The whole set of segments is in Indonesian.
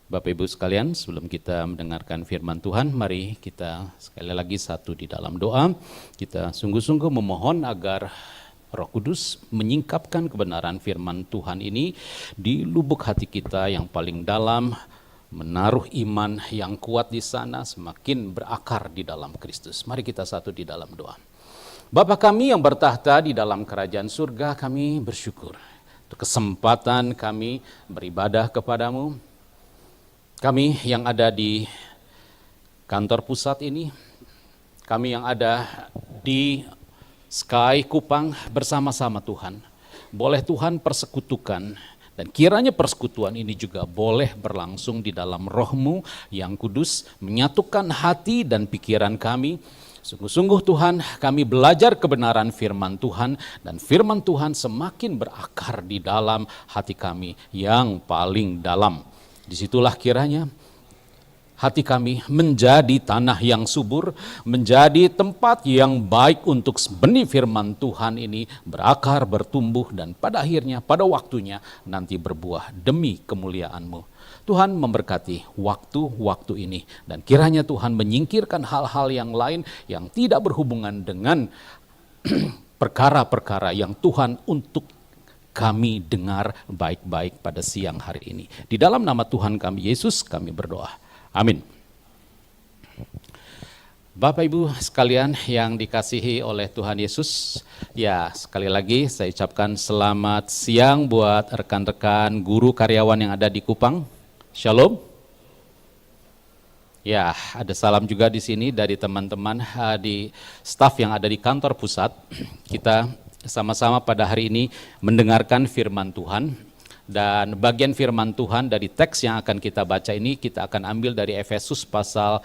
Bapak Ibu sekalian, sebelum kita mendengarkan firman Tuhan, mari kita sekali lagi satu di dalam doa. Kita sungguh-sungguh memohon agar Roh Kudus menyingkapkan kebenaran firman Tuhan ini di lubuk hati kita yang paling dalam, menaruh iman yang kuat di sana, semakin berakar di dalam Kristus. Mari kita satu di dalam doa. Bapa kami yang bertahta di dalam kerajaan surga, kami bersyukur untuk kesempatan kami beribadah kepadamu. Kami yang ada di kantor pusat ini, kami yang ada di Sky Kupang bersama-sama Tuhan, boleh Tuhan persekutukan, dan kiranya persekutuan ini juga boleh berlangsung di dalam Roh-Mu yang kudus, menyatukan hati dan pikiran kami. Sungguh-sungguh Tuhan, kami belajar kebenaran firman Tuhan, dan firman Tuhan semakin berakar di dalam hati kami yang paling dalam. Disitulah kiranya hati kami menjadi tanah yang subur, menjadi tempat yang baik untuk benih firman Tuhan ini berakar, bertumbuh, dan pada akhirnya, pada waktunya nanti berbuah demi kemuliaan-Mu. Tuhan memberkati waktu-waktu ini, dan kiranya Tuhan menyingkirkan hal-hal yang lain yang tidak berhubungan dengan perkara-perkara yang Tuhan untuk kami dengar baik-baik pada siang hari ini. Di dalam nama Tuhan kami Yesus kami berdoa. Amin. Bapak Ibu sekalian yang dikasihi oleh Tuhan Yesus, ya sekali lagi saya ucapkan selamat siang buat rekan-rekan guru karyawan yang ada di Kupang. Shalom. Ya, ada salam juga di sini dari teman-teman di staf yang ada di kantor pusat. Kita sama-sama pada hari ini mendengarkan firman Tuhan, dan bagian firman Tuhan dari teks yang akan kita baca ini kita akan ambil dari Efesus pasal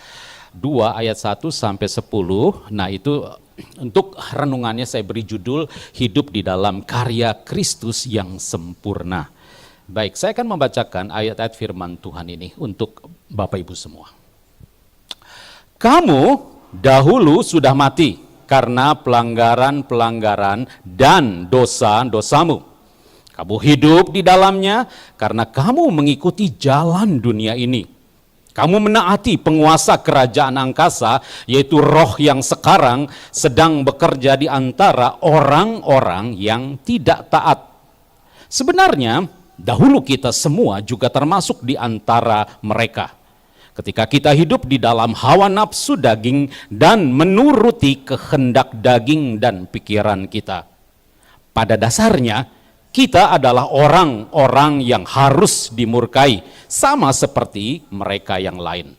2 ayat 1 sampai 10. Nah, itu untuk renungannya saya beri judul Hidup di dalam Karya Kristus yang Sempurna. Baik, saya akan membacakan ayat-ayat firman Tuhan ini untuk Bapak Ibu semua. Kamu dahulu sudah mati karena pelanggaran-pelanggaran dan dosa-dosamu. Kamu hidup di dalamnya karena kamu mengikuti jalan dunia ini. Kamu menaati penguasa kerajaan angkasa, yaitu roh yang sekarang sedang bekerja di antara orang-orang yang tidak taat. Sebenarnya, dahulu kita semua juga termasuk di antara mereka. Ketika kita hidup di dalam hawa nafsu daging dan menuruti kehendak daging dan pikiran kita. Pada dasarnya, kita adalah orang-orang yang harus dimurkai, sama seperti mereka yang lain.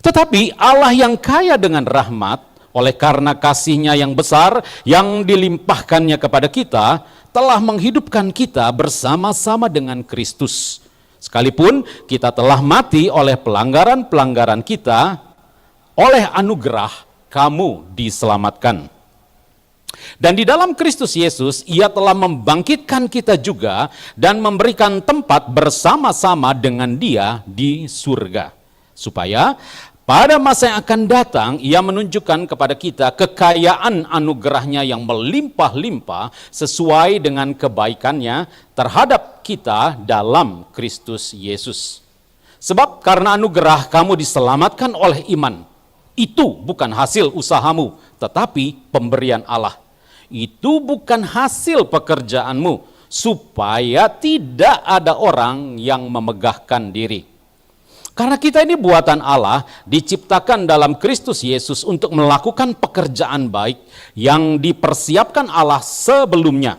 Tetapi Allah yang kaya dengan rahmat, oleh karena kasih-Nya yang besar, yang dilimpahkannya kepada kita, telah menghidupkan kita bersama-sama dengan Kristus. Sekalipun kita telah mati oleh pelanggaran-pelanggaran kita, oleh anugerah kamu diselamatkan. Dan di dalam Kristus Yesus, Ia telah membangkitkan kita juga dan memberikan tempat bersama-sama dengan Dia di surga. Supaya pada masa yang akan datang, Ia menunjukkan kepada kita kekayaan anugerahnya yang melimpah-limpah sesuai dengan kebaikannya terhadap kita dalam Kristus Yesus. Sebab karena anugerah kamu diselamatkan oleh iman. Itu bukan hasil usahamu, tetapi pemberian Allah. Itu bukan hasil pekerjaanmu, supaya tidak ada orang yang memegahkan diri. Karena kita ini buatan Allah, diciptakan dalam Kristus Yesus untuk melakukan pekerjaan baik yang dipersiapkan Allah sebelumnya.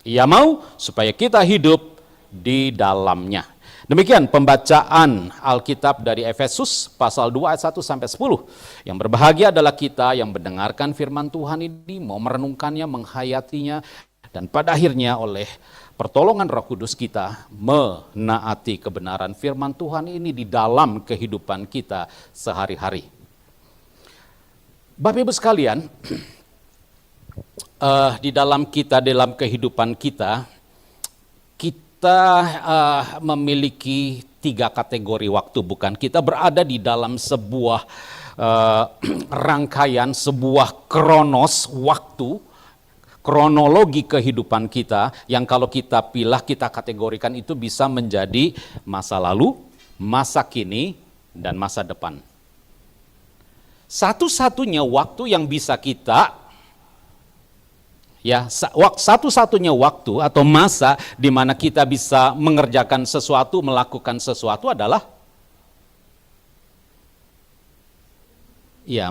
Ia mau supaya kita hidup di dalamnya. Demikian pembacaan Alkitab dari Efesus pasal 2 ayat 1 sampai 10. Yang berbahagia adalah kita yang mendengarkan firman Tuhan ini, mau merenungkannya, menghayatinya, dan pada akhirnya oleh pertolongan Roh Kudus kita menaati kebenaran firman Tuhan ini di dalam kehidupan kita sehari-hari. Bapak Ibu sekalian, di dalam kehidupan kita memiliki 3 kategori waktu, bukan? Kita berada di dalam sebuah rangkaian, sebuah kronos waktu kronologi kehidupan kita yang kalau kita pilah, kita kategorikan itu bisa menjadi masa lalu, masa kini, dan masa depan. Satu-satunya waktu yang bisa kita, satu-satunya waktu atau masa di mana kita bisa mengerjakan sesuatu, melakukan sesuatu adalah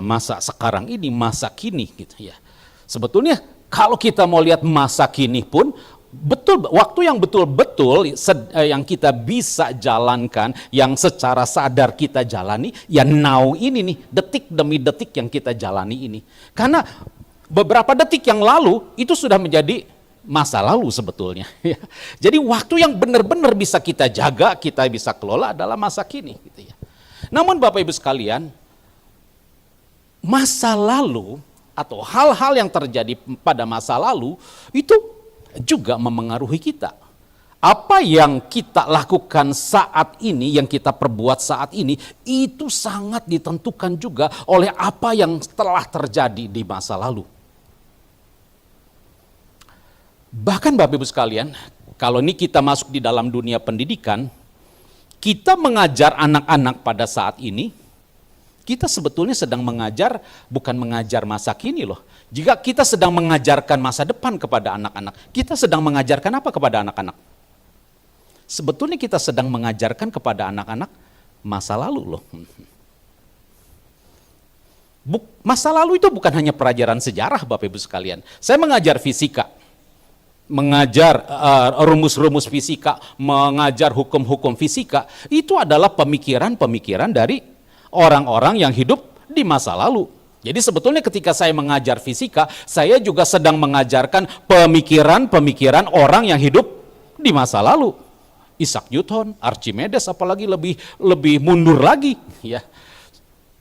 masa sekarang ini, masa kini gitu ya. Sebetulnya kalau kita mau lihat masa kini pun waktu yang betul-betul yang kita bisa jalankan, yang secara sadar kita jalani, ya now ini nih, detik demi detik yang kita jalani ini. Karena beberapa detik yang lalu itu sudah menjadi masa lalu sebetulnya. Jadi waktu yang benar-benar bisa kita jaga, kita bisa kelola adalah masa kini. Gitu ya. Namun Bapak Ibu sekalian, masa lalu atau hal-hal yang terjadi pada masa lalu itu juga memengaruhi kita. Apa yang kita lakukan saat ini, yang kita perbuat saat ini, itu sangat ditentukan juga oleh apa yang telah terjadi di masa lalu. Bahkan Bapak Ibu sekalian, kalau ini kita masuk di dalam dunia pendidikan, kita mengajar anak-anak pada saat ini, kita sebetulnya sedang mengajar, bukan mengajar masa kini loh. Jika kita sedang mengajarkan masa depan kepada anak-anak, kita sedang mengajarkan apa kepada anak-anak? Sebetulnya kita sedang mengajarkan kepada anak-anak masa lalu loh. Masa lalu itu bukan hanya pelajaran sejarah Bapak Ibu sekalian. Saya mengajar fisika, mengajar rumus-rumus fisika, mengajar hukum-hukum fisika, itu adalah pemikiran-pemikiran dari orang-orang yang hidup di masa lalu. Jadi sebetulnya ketika saya mengajar fisika, saya juga sedang mengajarkan pemikiran-pemikiran orang yang hidup di masa lalu. Isaac Newton, Archimedes, apalagi lebih mundur lagi. Ya.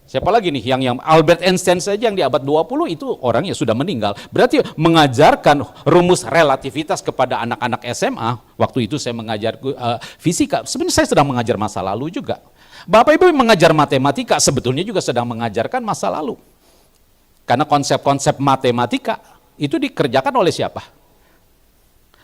Siapa lagi nih yang Albert Einstein saja yang di abad 20 itu orangnya sudah meninggal. Berarti mengajarkan rumus relativitas kepada anak-anak SMA, waktu itu saya mengajar fisika, sebenarnya saya sedang mengajar masa lalu juga. Bapak Ibu mengajar matematika sebetulnya juga sedang mengajarkan masa lalu. Karena konsep-konsep matematika itu dikerjakan oleh siapa?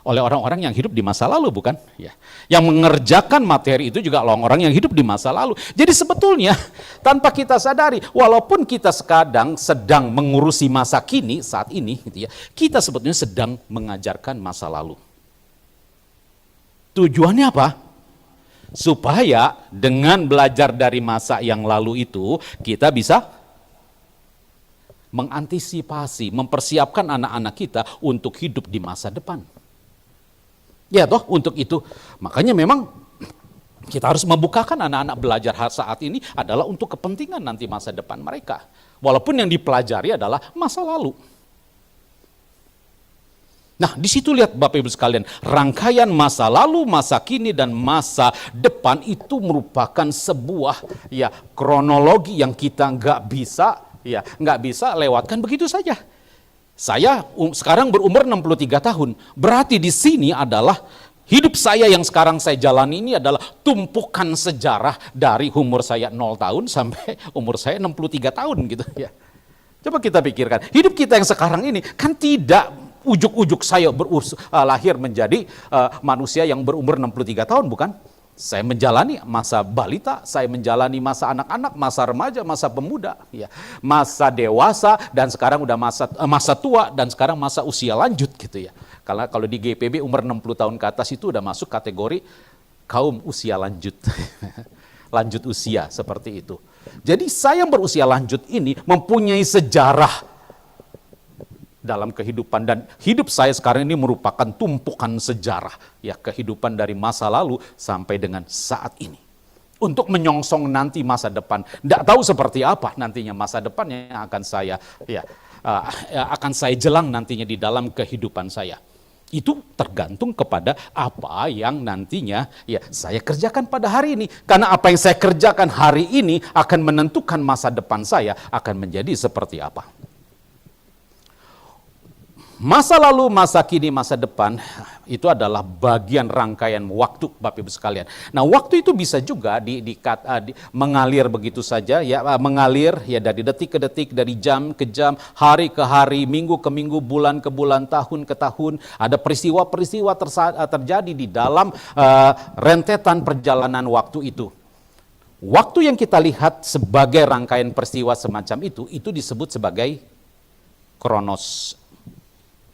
Oleh orang-orang yang hidup di masa lalu, bukan? Ya. Yang mengerjakan materi itu juga orang-orang yang hidup di masa lalu. Jadi sebetulnya tanpa kita sadari, walaupun kita sedang mengurusi masa kini saat ini, gitu ya, kita sebetulnya sedang mengajarkan masa lalu. Tujuannya apa? Supaya dengan belajar dari masa yang lalu itu, kita bisa mengantisipasi, mempersiapkan anak-anak kita untuk hidup di masa depan. Ya toh, untuk itu. Makanya memang kita harus membukakan anak-anak belajar saat ini adalah untuk kepentingan nanti masa depan mereka. Walaupun yang dipelajari adalah masa lalu. Nah, di situ lihat Bapak Ibu sekalian, rangkaian masa lalu, masa kini, dan masa depan itu merupakan sebuah kronologi yang kita nggak bisa lewatkan begitu saja. Saya sekarang berumur 63 tahun, berarti di sini adalah hidup saya yang sekarang saya jalani ini adalah tumpukan sejarah dari umur saya 0 tahun sampai umur saya 63 tahun gitu ya. Coba kita pikirkan, hidup kita yang sekarang ini kan tidak ujuk-ujuk saya lahir menjadi manusia yang berumur 63 tahun, bukan? Saya menjalani masa balita, saya menjalani masa anak-anak, masa remaja, masa pemuda, ya, masa dewasa, dan sekarang udah masa tua, dan sekarang masa usia lanjut gitu ya. Karena kalau di GPB umur 60 tahun ke atas itu udah masuk kategori kaum usia lanjut. Lanjut usia seperti itu. Jadi saya yang berusia lanjut ini mempunyai sejarah dalam kehidupan, dan hidup saya sekarang ini merupakan tumpukan sejarah ya, kehidupan dari masa lalu sampai dengan saat ini untuk menyongsong nanti masa depan. Tidak tahu seperti apa nantinya masa depan yang akan saya jelang nantinya di dalam kehidupan saya. Itu tergantung kepada apa yang nantinya saya kerjakan pada hari ini. Karena apa yang saya kerjakan hari ini akan menentukan masa depan saya akan menjadi seperti apa. Masa lalu, masa kini, masa depan itu adalah bagian rangkaian waktu, Bapak Ibu sekalian. Nah, waktu itu bisa juga mengalir begitu saja, ya, mengalir ya dari detik ke detik, dari jam ke jam, hari ke hari, minggu ke minggu, bulan ke bulan, tahun ke tahun. Ada peristiwa-peristiwa terjadi di dalam rentetan perjalanan waktu itu. Waktu yang kita lihat sebagai rangkaian peristiwa semacam itu disebut sebagai kronos.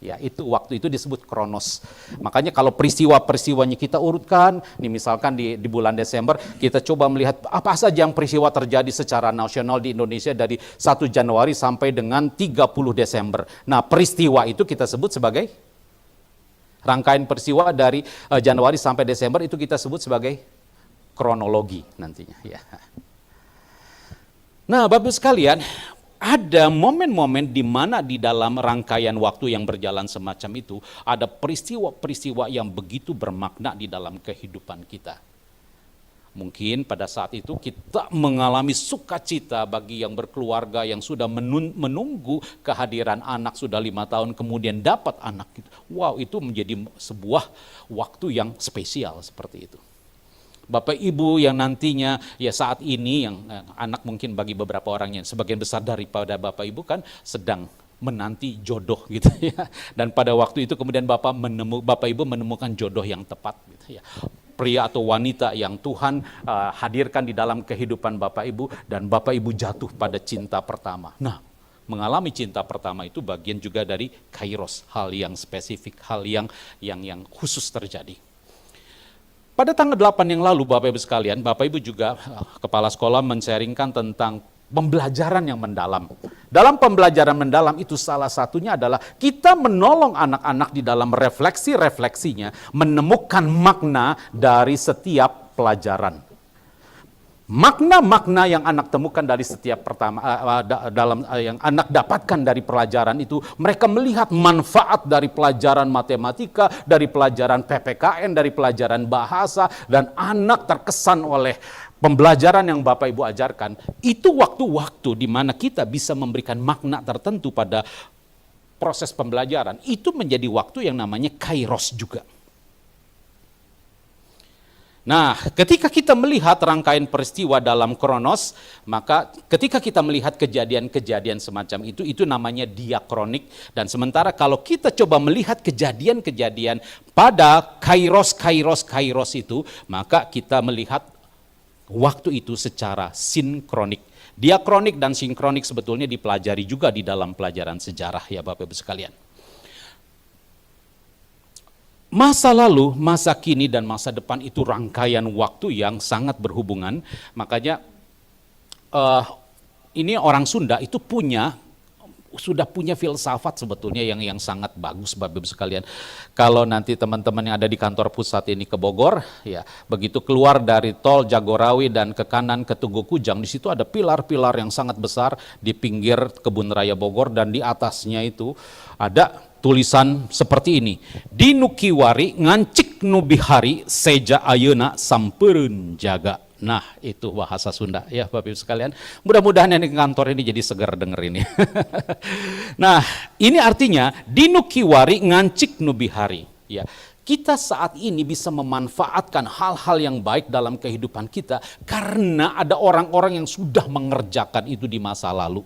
Ya, itu waktu itu disebut kronos. Makanya kalau peristiwa-peristiwanya kita urutkan, nih misalkan di bulan Desember, kita coba melihat apa saja yang peristiwa terjadi secara nasional di Indonesia dari 1 Januari sampai dengan 30 Desember. Nah, peristiwa itu kita sebut sebagai rangkaian peristiwa dari Januari sampai Desember itu kita sebut sebagai kronologi nantinya. Ya. Nah, Bapak sekalian, ada momen-momen di mana di dalam rangkaian waktu yang berjalan semacam itu, ada peristiwa-peristiwa yang begitu bermakna di dalam kehidupan kita. Mungkin pada saat itu kita mengalami sukacita bagi yang berkeluarga, yang sudah menunggu kehadiran anak sudah 5 tahun kemudian dapat anak. Wow, itu menjadi sebuah waktu yang spesial seperti itu. Bapak Ibu yang nantinya ya saat ini yang anak mungkin bagi beberapa orang yang sebagian besar daripada Bapak Ibu kan sedang menanti jodoh gitu ya. Dan pada waktu itu kemudian Bapak Ibu menemukan jodoh yang tepat gitu ya. Pria atau wanita yang Tuhan hadirkan di dalam kehidupan Bapak Ibu dan Bapak Ibu jatuh pada cinta pertama. Nah, mengalami cinta pertama itu bagian juga dari kairos, hal yang spesifik, hal yang khusus terjadi. Pada tanggal 8 yang lalu Bapak Ibu sekalian, Bapak Ibu juga kepala sekolah men-sharingkan tentang pembelajaran yang mendalam. Dalam pembelajaran mendalam itu salah satunya adalah kita menolong anak-anak di dalam refleksinya menemukan makna dari setiap pelajaran. Makna-makna yang anak temukan dari setiap yang anak dapatkan dari pelajaran itu, mereka melihat manfaat dari pelajaran matematika, dari pelajaran PPKN, dari pelajaran bahasa, dan anak terkesan oleh pembelajaran yang Bapak Ibu ajarkan. Itu waktu-waktu di mana kita bisa memberikan makna tertentu pada proses pembelajaran. Itu menjadi waktu yang namanya kairos juga. Nah, ketika kita melihat rangkaian peristiwa dalam kronos, maka ketika kita melihat kejadian-kejadian semacam itu namanya diakronik. Dan sementara kalau kita coba melihat kejadian-kejadian pada kairos itu, maka kita melihat waktu itu secara sinkronik. Diakronik dan sinkronik sebetulnya dipelajari juga di dalam pelajaran sejarah ya Bapak Ibu sekalian. Masa lalu, masa kini, dan masa depan itu rangkaian waktu yang sangat berhubungan. Makanya ini orang Sunda itu sudah punya filsafat sebetulnya yang sangat bagus Bapak Ibu sekalian. Kalau nanti teman-teman yang ada di kantor pusat ini ke Bogor, ya begitu keluar dari tol Jagorawi dan ke kanan ke Tugu Kujang, di situ ada pilar-pilar yang sangat besar di pinggir Kebun Raya Bogor dan di atasnya itu ada tulisan seperti ini. Di Nukiwari ngancik nubihari seja ayeuna sampereun jaga. Nah, itu bahasa Sunda ya Bapak Ibu sekalian. Mudah-mudahan yang di kantor ini jadi segar denger ini. Nah, ini artinya di Nukiwari ngancik nubihari. Ya, kita saat ini bisa memanfaatkan hal-hal yang baik dalam kehidupan kita karena ada orang-orang yang sudah mengerjakan itu di masa lalu.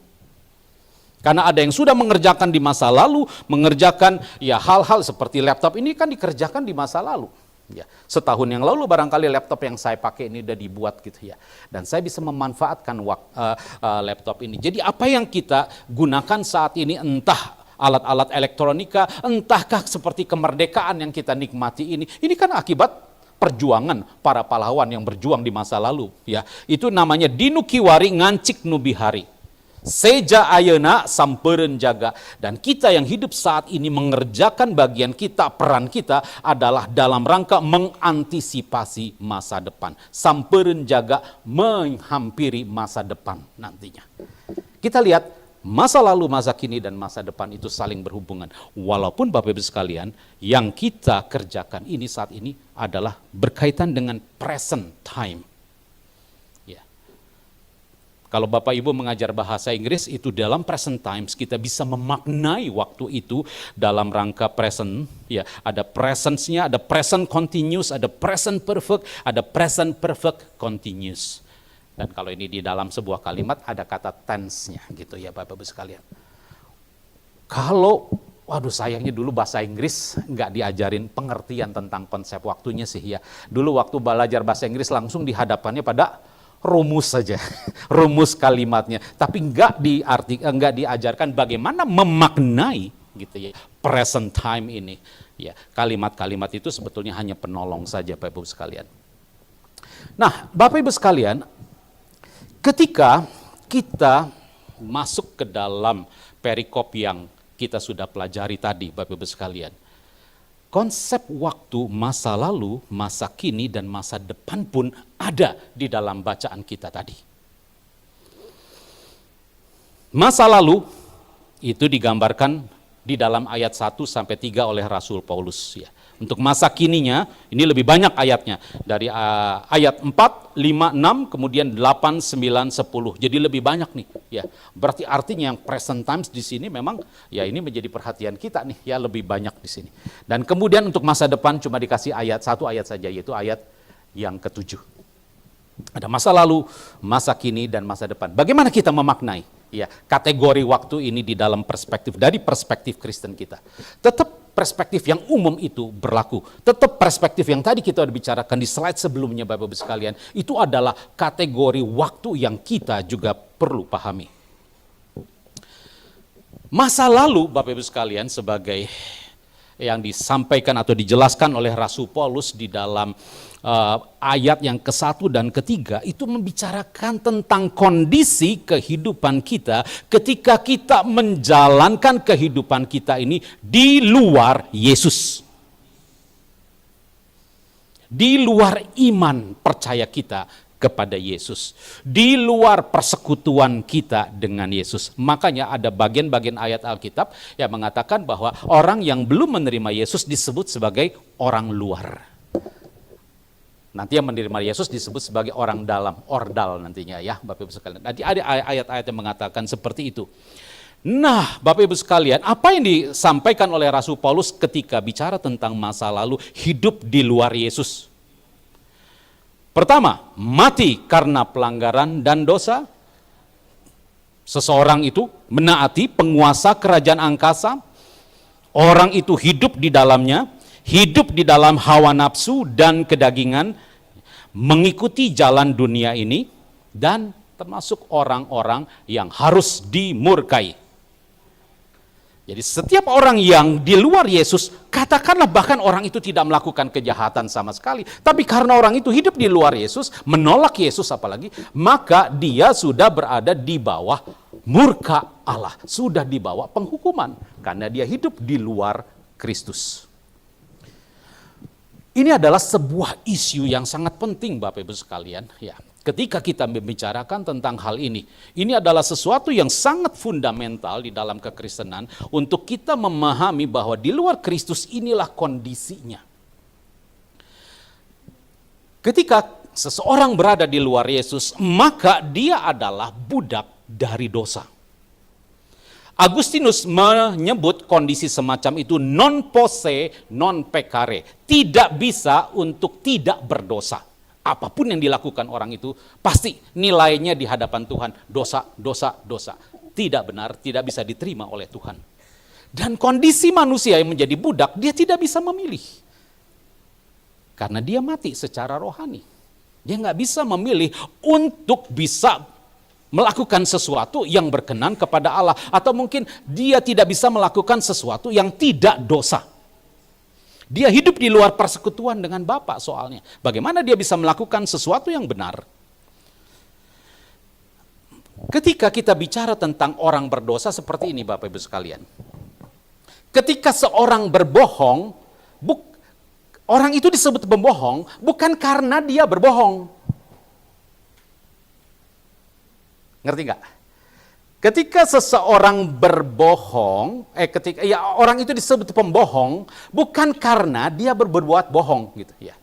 Karena ada yang sudah mengerjakan di masa lalu, mengerjakan ya hal-hal seperti laptop ini kan dikerjakan di masa lalu. Ya, setahun yang lalu barangkali laptop yang saya pakai ini udah dibuat gitu ya. Dan saya bisa memanfaatkan laptop ini. Jadi apa yang kita gunakan saat ini entah alat-alat elektronika, entahkah seperti kemerdekaan yang kita nikmati ini kan akibat perjuangan para pahlawan yang berjuang di masa lalu. Ya, itu namanya dinukiwari ngancik nubihari. Seja ayeuna sampereun jaga. Dan kita yang hidup saat ini mengerjakan bagian kita, peran kita adalah dalam rangka mengantisipasi masa depan. Sampereun jaga menghampiri masa depan nantinya. Kita lihat masa lalu, masa kini, dan masa depan itu saling berhubungan. Walaupun Bapak Ibu sekalian, yang kita kerjakan ini saat ini adalah berkaitan dengan present time. Kalau Bapak Ibu mengajar bahasa Inggris, itu dalam present times kita bisa memaknai waktu itu dalam rangka present. Ya, ada presence-nya, ada present continuous, ada present perfect, ada present perfect continuous. Dan kalau ini di dalam sebuah kalimat ada kata tense-nya gitu ya Bapak Ibu sekalian. Kalau, waduh sayangnya dulu bahasa Inggris nggak diajarin pengertian tentang konsep waktunya sih ya. Dulu waktu belajar bahasa Inggris langsung dihadapannya pada rumus saja, rumus kalimatnya. Tapi nggak diajarkan bagaimana memaknai gitu ya present time ini. Ya, kalimat-kalimat itu sebetulnya hanya penolong saja Bapak Ibu sekalian. Nah, Bapak Ibu sekalian, ketika kita masuk ke dalam perikop yang kita sudah pelajari tadi Bapak Ibu sekalian, konsep waktu masa lalu, masa kini, dan masa depan pun ada di dalam bacaan kita tadi. Masa lalu itu digambarkan di dalam ayat 1-3 oleh Rasul Paulus. Ya. Untuk masa kininya, ini lebih banyak ayatnya. Dari ayat 4, 5, 6, kemudian 8, 9, 10. Jadi lebih banyak nih. Ya. Berarti artinya yang present times di sini memang, ya ini menjadi perhatian kita nih. Ya lebih banyak di sini. Dan kemudian untuk masa depan cuma dikasih satu ayat saja, yaitu ayat yang ke-7. Ada masa lalu, masa kini, dan masa depan. Bagaimana kita memaknai ya kategori waktu ini di dalam perspektif, dari perspektif Kristen kita? Tetap perspektif yang umum itu berlaku. Tetap perspektif yang tadi kita sudah bicarakan di slide sebelumnya Bapak Ibu sekalian, itu adalah kategori waktu yang kita juga perlu pahami. Masa lalu Bapak Ibu sekalian sebagai yang disampaikan atau dijelaskan oleh Rasul Paulus di dalam ayat yang ke-1 dan ke-3 itu membicarakan tentang kondisi kehidupan kita ketika kita menjalankan kehidupan kita ini di luar Yesus. Di luar iman percaya kita kepada Yesus. Di luar persekutuan kita dengan Yesus. Makanya ada bagian-bagian ayat Alkitab yang mengatakan bahwa orang yang belum menerima Yesus disebut sebagai orang luar. Nanti yang menerima Yesus disebut sebagai orang dalam, ordal nantinya ya Bapak Ibu sekalian. Nanti ada ayat-ayat yang mengatakan seperti itu. Nah Bapak Ibu sekalian, apa yang disampaikan oleh Rasul Paulus ketika bicara tentang masa lalu hidup di luar Yesus? Pertama, mati karena pelanggaran dan dosa. Seseorang itu menaati penguasa kerajaan angkasa. Orang itu hidup di dalamnya, hidup di dalam hawa nafsu dan kedagingan, mengikuti jalan dunia ini, dan termasuk orang-orang yang harus dimurkai. Jadi setiap orang yang di luar Yesus, katakanlah bahkan orang itu tidak melakukan kejahatan sama sekali, tapi karena orang itu hidup di luar Yesus, menolak Yesus apalagi, maka dia sudah berada di bawah murka Allah, sudah di bawah penghukuman, karena dia hidup di luar Kristus. Ini adalah sebuah isu yang sangat penting Bapak Ibu sekalian. Ya, ketika kita membicarakan tentang hal ini adalah sesuatu yang sangat fundamental di dalam kekristenan untuk kita memahami bahwa di luar Kristus inilah kondisinya. Ketika seseorang berada di luar Yesus, maka dia adalah budak dari dosa. Agustinus menyebut kondisi semacam itu non posse non peccare, tidak bisa untuk tidak berdosa. Apapun yang dilakukan orang itu pasti nilainya di hadapan Tuhan dosa, dosa, dosa. Tidak benar, tidak bisa diterima oleh Tuhan. Dan kondisi manusia yang menjadi budak, dia tidak bisa memilih. Karena dia mati secara rohani. Dia nggak bisa memilih untuk bisa melakukan sesuatu yang berkenan kepada Allah, atau mungkin dia tidak bisa melakukan sesuatu yang tidak dosa. Dia hidup di luar persekutuan dengan Bapa soalnya. Bagaimana dia bisa melakukan sesuatu yang benar? Ketika kita bicara tentang orang berdosa seperti ini Bapak Ibu sekalian. Ketika seorang berbohong, orang itu disebut pembohong bukan karena dia berbohong. Ngerti nggak? Ketika seseorang berbohong, orang itu disebut pembohong bukan karena dia berbuat bohong gitu ya.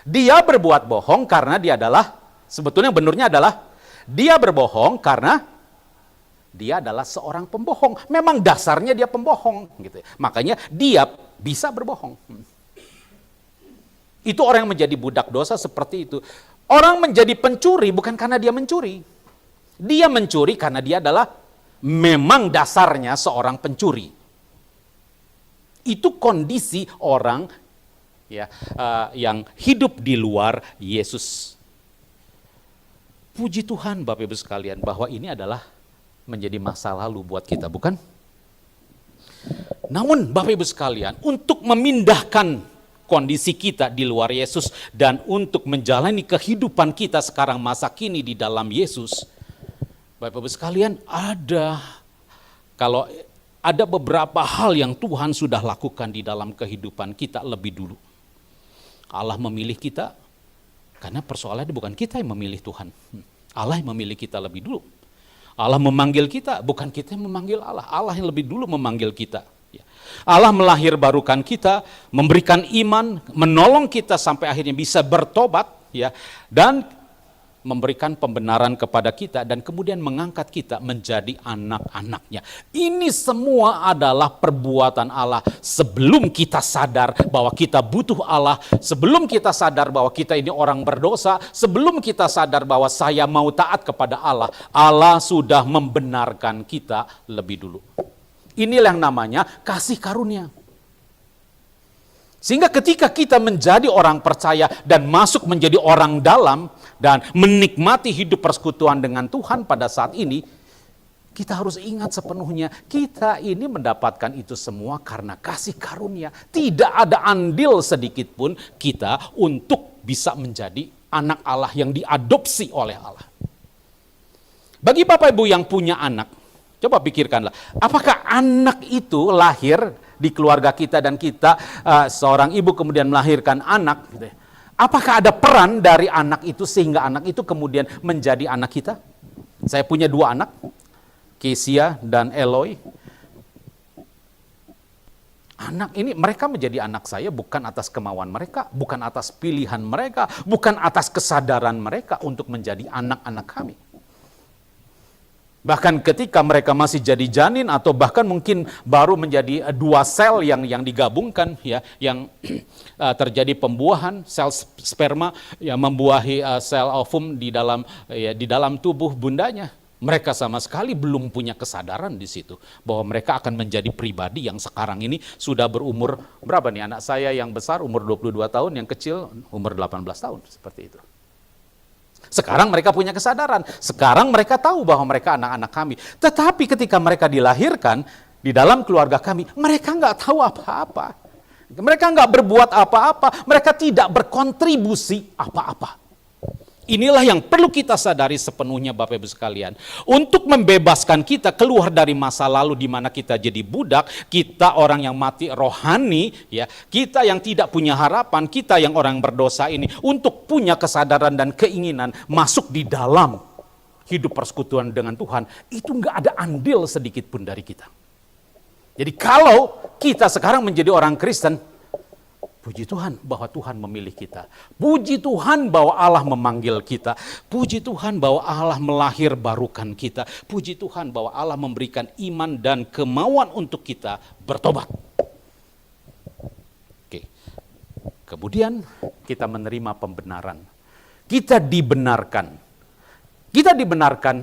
Dia berbuat bohong karena dia adalah, sebetulnya benarnya adalah Dia berbohong karena dia adalah seorang pembohong. Memang dasarnya dia pembohong, gitu. Makanya dia bisa berbohong. Itu orang yang menjadi budak dosa seperti itu. Orang menjadi pencuri bukan karena dia mencuri. Dia mencuri karena dia adalah memang dasarnya seorang pencuri. Itu kondisi orang ya yang hidup di luar Yesus. Puji Tuhan Bapak Ibu sekalian bahwa ini adalah menjadi masa lalu buat kita, bukan? Namun Bapak Ibu sekalian, untuk memindahkan kondisi kita di luar Yesus dan untuk menjalani kehidupan kita sekarang masa kini di dalam Yesus, Bapak Ibu sekalian, kalau ada beberapa hal yang Tuhan sudah lakukan di dalam kehidupan kita lebih dulu. Allah memilih kita karena persoalannya bukan kita yang memilih Tuhan. Allah yang memilih kita lebih dulu. Allah memanggil kita, bukan kita yang memanggil Allah. Allah yang lebih dulu memanggil kita. Allah melahirbarukan kita, memberikan iman, menolong kita sampai akhirnya bisa bertobat, ya, dan memberikan pembenaran kepada kita dan kemudian mengangkat kita menjadi anak-anaknya. Ini semua adalah perbuatan Allah sebelum kita sadar bahwa kita butuh Allah, sebelum kita sadar bahwa kita ini orang berdosa, sebelum kita sadar bahwa saya mau taat kepada Allah, Allah sudah membenarkan kita lebih dulu. Inilah yang namanya kasih karunia. Sehingga ketika kita menjadi orang percaya dan masuk menjadi orang dalam dan menikmati hidup persekutuan dengan Tuhan pada saat ini, kita harus ingat sepenuhnya, kita ini mendapatkan itu semua karena kasih karunia. Tidak ada andil sedikit pun kita untuk bisa menjadi anak Allah yang diadopsi oleh Allah. Bagi Bapak Ibu yang punya anak, coba pikirkanlah, apakah anak itu lahir di keluarga kita dan kita seorang ibu kemudian melahirkan anak, gitu ya. Apakah ada peran dari anak itu sehingga anak itu kemudian menjadi anak kita? Saya punya 2 anak, Kesia dan Eloy. Anak ini, mereka menjadi anak saya bukan atas kemauan mereka, bukan atas pilihan mereka, bukan atas kesadaran mereka untuk menjadi anak-anak kami. Bahkan ketika mereka masih jadi janin atau bahkan mungkin baru menjadi 2 sel yang digabungkan, ya, yang terjadi pembuahan sel sperma yang membuahi sel ovum di dalam tubuh bundanya. Mereka sama sekali belum punya kesadaran di situ bahwa mereka akan menjadi pribadi yang sekarang ini sudah berumur berapa nih? Anak saya yang besar umur 22 tahun, yang kecil umur 18 tahun, seperti itu. Sekarang mereka punya kesadaran, sekarang mereka tahu bahwa mereka anak-anak kami. Tetapi ketika mereka dilahirkan di dalam keluarga kami, mereka nggak tahu apa-apa. Mereka nggak berbuat apa-apa, mereka tidak berkontribusi apa-apa. Inilah yang perlu kita sadari sepenuhnya Bapak Ibu sekalian. Untuk membebaskan kita keluar dari masa lalu di mana kita jadi budak, kita orang yang mati rohani, ya, kita yang tidak punya harapan, kita yang orang berdosa ini, untuk punya kesadaran dan keinginan masuk di dalam hidup persekutuan dengan Tuhan, itu nggak ada andil sedikit pun dari kita. Jadi kalau kita sekarang menjadi orang Kristen, puji Tuhan bahwa Tuhan memilih kita. Puji Tuhan bahwa Allah memanggil kita. Puji Tuhan bahwa Allah melahirbarukan kita. Puji Tuhan bahwa Allah memberikan iman dan kemauan untuk kita bertobat. Oke. Kemudian kita menerima pembenaran. Kita dibenarkan. Kita dibenarkan,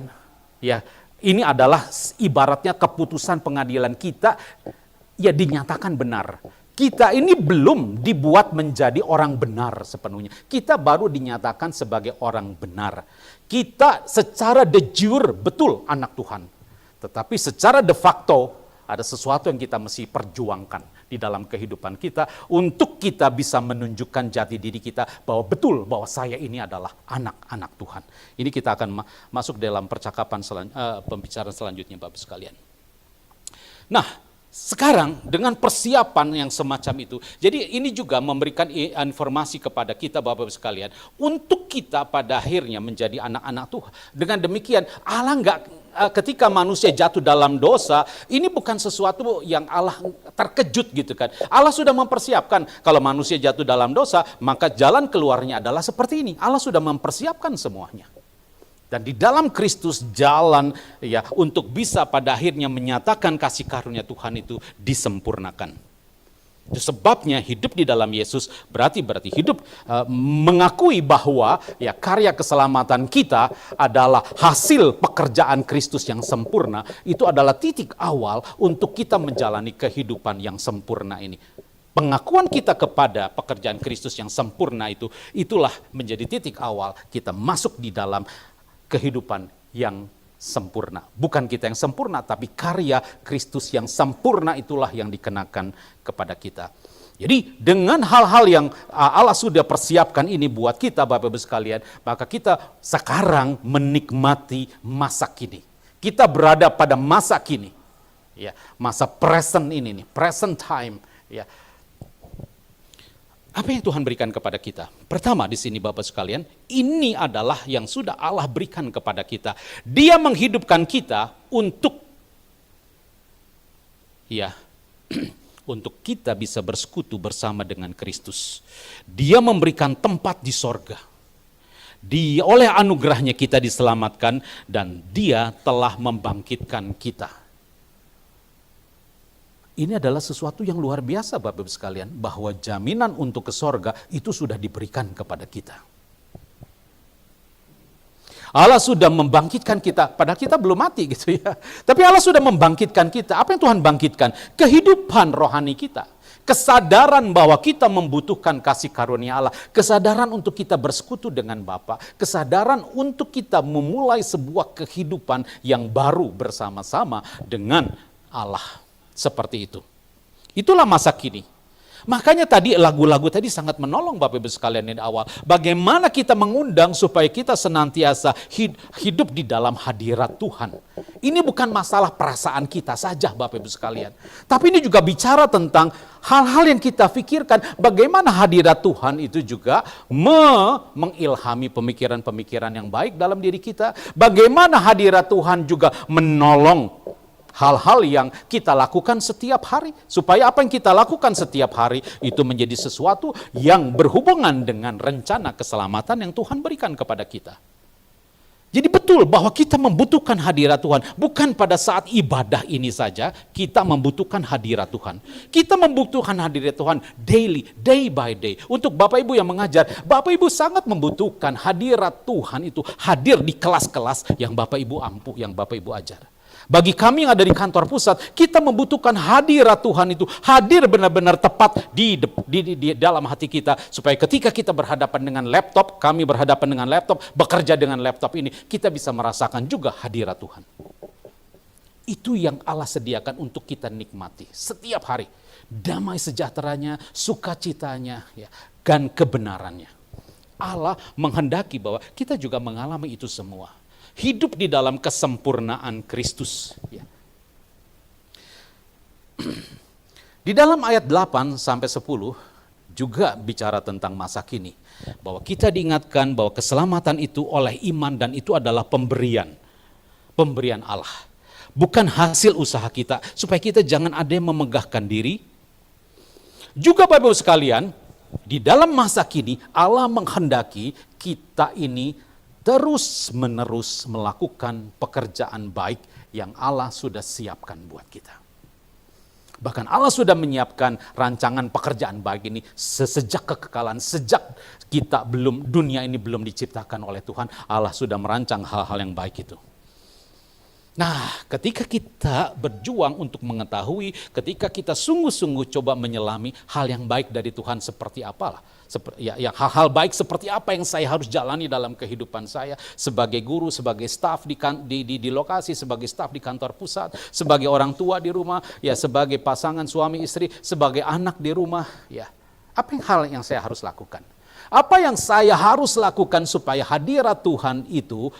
ya, ini adalah ibaratnya keputusan pengadilan kita, ya, dinyatakan benar. Kita ini belum dibuat menjadi orang benar sepenuhnya. Kita baru dinyatakan sebagai orang benar. Kita secara de jure betul anak Tuhan. Tetapi secara de facto ada sesuatu yang kita mesti perjuangkan di dalam kehidupan kita untuk kita bisa menunjukkan jati diri kita bahwa betul bahwa saya ini adalah anak-anak Tuhan. Ini kita akan masuk dalam percakapan pembicaraan selanjutnya Bapak sekalian. Nah, sekarang dengan persiapan yang semacam itu, jadi ini juga memberikan informasi kepada kita Bapak-Ibu sekalian, untuk kita pada akhirnya menjadi anak-anak Tuhan. Dengan demikian Allah ketika manusia jatuh dalam dosa, ini bukan sesuatu yang Allah terkejut gitu kan. Allah sudah mempersiapkan kalau manusia jatuh dalam dosa, maka jalan keluarnya adalah seperti ini. Allah sudah mempersiapkan semuanya. Dan di dalam Kristus jalan ya untuk bisa pada akhirnya menyatakan kasih karunia Tuhan itu disempurnakan. Itu sebabnya hidup di dalam Yesus berarti hidup mengakui bahwa ya karya keselamatan kita adalah hasil pekerjaan Kristus yang sempurna. Itu adalah titik awal untuk kita menjalani kehidupan yang sempurna ini. Pengakuan kita kepada pekerjaan Kristus yang sempurna itulah menjadi titik awal kita masuk di dalam kehidupan yang sempurna. Bukan kita yang sempurna, tapi karya Kristus yang sempurna itulah yang dikenakan kepada kita. Jadi dengan hal-hal yang Allah sudah persiapkan ini buat kita Bapak Ibu sekalian, maka kita sekarang menikmati masa kini. Kita berada pada masa kini. Ya, masa present ini nih, present time, ya. Apa yang Tuhan berikan kepada kita? Pertama di sini Bapak sekalian, ini adalah yang sudah Allah berikan kepada kita. Dia menghidupkan kita untuk ya untuk kita bisa bersekutu bersama dengan Kristus. Dia memberikan tempat di sorga. Oleh anugerahnya kita diselamatkan dan Dia telah membangkitkan kita. Ini adalah sesuatu yang luar biasa Bapak Ibu sekalian, bahwa jaminan untuk ke sorga itu sudah diberikan kepada kita. Allah sudah membangkitkan kita, padahal kita belum mati gitu ya. Tapi Allah sudah membangkitkan kita. Apa yang Tuhan bangkitkan? Kehidupan rohani kita. Kesadaran bahwa kita membutuhkan kasih karunia Allah. Kesadaran untuk kita bersekutu dengan Bapa. Kesadaran untuk kita memulai sebuah kehidupan yang baru bersama-sama dengan Allah. Seperti itu. Itulah masa kini. Makanya tadi lagu-lagu tadi sangat menolong Bapak Ibu sekalian di awal. Bagaimana kita mengundang supaya kita senantiasa hidup di dalam hadirat Tuhan. Ini bukan masalah perasaan kita saja Bapak Ibu sekalian. Tapi ini juga bicara tentang hal-hal yang kita pikirkan. Bagaimana hadirat Tuhan itu juga mengilhami pemikiran-pemikiran yang baik dalam diri kita. Bagaimana hadirat Tuhan juga menolong hal-hal yang kita lakukan setiap hari. Supaya apa yang kita lakukan setiap hari itu menjadi sesuatu yang berhubungan dengan rencana keselamatan yang Tuhan berikan kepada kita. Jadi betul bahwa kita membutuhkan hadirat Tuhan. Bukan pada saat ibadah ini saja kita membutuhkan hadirat Tuhan. Kita membutuhkan hadirat Tuhan daily, day by day. Untuk Bapak Ibu yang mengajar, Bapak Ibu sangat membutuhkan hadirat Tuhan itu hadir di kelas-kelas yang Bapak Ibu yang Bapak Ibu ajar. Bagi kami yang ada di kantor pusat, kita membutuhkan hadirat Tuhan itu hadir benar-benar tepat di dalam hati kita. Supaya ketika kita berhadapan dengan laptop, kami berhadapan dengan laptop, bekerja dengan laptop ini, kita bisa merasakan juga hadirat Tuhan. Itu yang Allah sediakan untuk kita nikmati setiap hari. Damai sejahteranya, sukacitanya, ya, dan kebenarannya. Allah menghendaki bahwa kita juga mengalami itu semua. Hidup di dalam kesempurnaan Kristus. Ya. Di dalam ayat 8 sampai 10 juga bicara tentang masa kini. Bahwa kita diingatkan bahwa keselamatan itu oleh iman dan itu adalah pemberian. Pemberian Allah. Bukan hasil usaha kita. Supaya kita jangan ada yang memegahkan diri. Juga Bapak Ibu sekalian, di dalam masa kini Allah menghendaki kita ini terus-menerus melakukan pekerjaan baik yang Allah sudah siapkan buat kita. Bahkan Allah sudah menyiapkan rancangan pekerjaan baik ini sejak kekekalan, sejak dunia ini belum diciptakan oleh Tuhan, Allah sudah merancang hal-hal yang baik itu. Nah, ketika kita berjuang untuk mengetahui, ketika kita sungguh-sungguh coba menyelami hal yang baik dari Tuhan seperti apalah. Hal-hal baik seperti apa yang saya harus jalani dalam kehidupan saya sebagai guru, sebagai staf di lokasi, sebagai staf di kantor pusat, sebagai orang tua di rumah, ya sebagai pasangan suami istri, sebagai anak di rumah, ya. Apa hal yang saya harus lakukan? Apa yang saya harus lakukan supaya hadirat Tuhan itu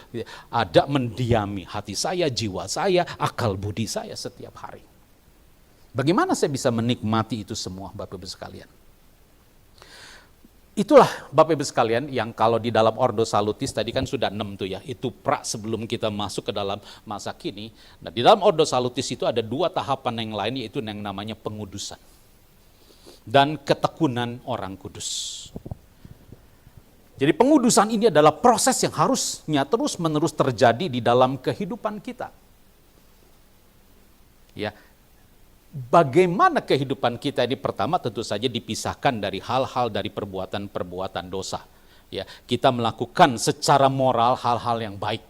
ada mendiami hati saya, jiwa saya, akal budi saya setiap hari. Bagaimana saya bisa menikmati itu semua Bapak Ibu sekalian? Itulah Bapak Ibu sekalian yang kalau di dalam Ordo Salutis tadi kan sudah 6 tuh ya. Itu sebelum kita masuk ke dalam masa kini. Nah di dalam Ordo Salutis itu ada 2 tahapan yang lain, yaitu yang namanya pengudusan. Dan ketekunan orang kudus. Jadi pengudusan ini adalah proses yang harusnya terus-menerus terjadi di dalam kehidupan kita. Ya, bagaimana kehidupan kita ini pertama tentu saja dipisahkan dari hal-hal dari perbuatan-perbuatan dosa. Ya, kita melakukan secara moral hal-hal yang baik.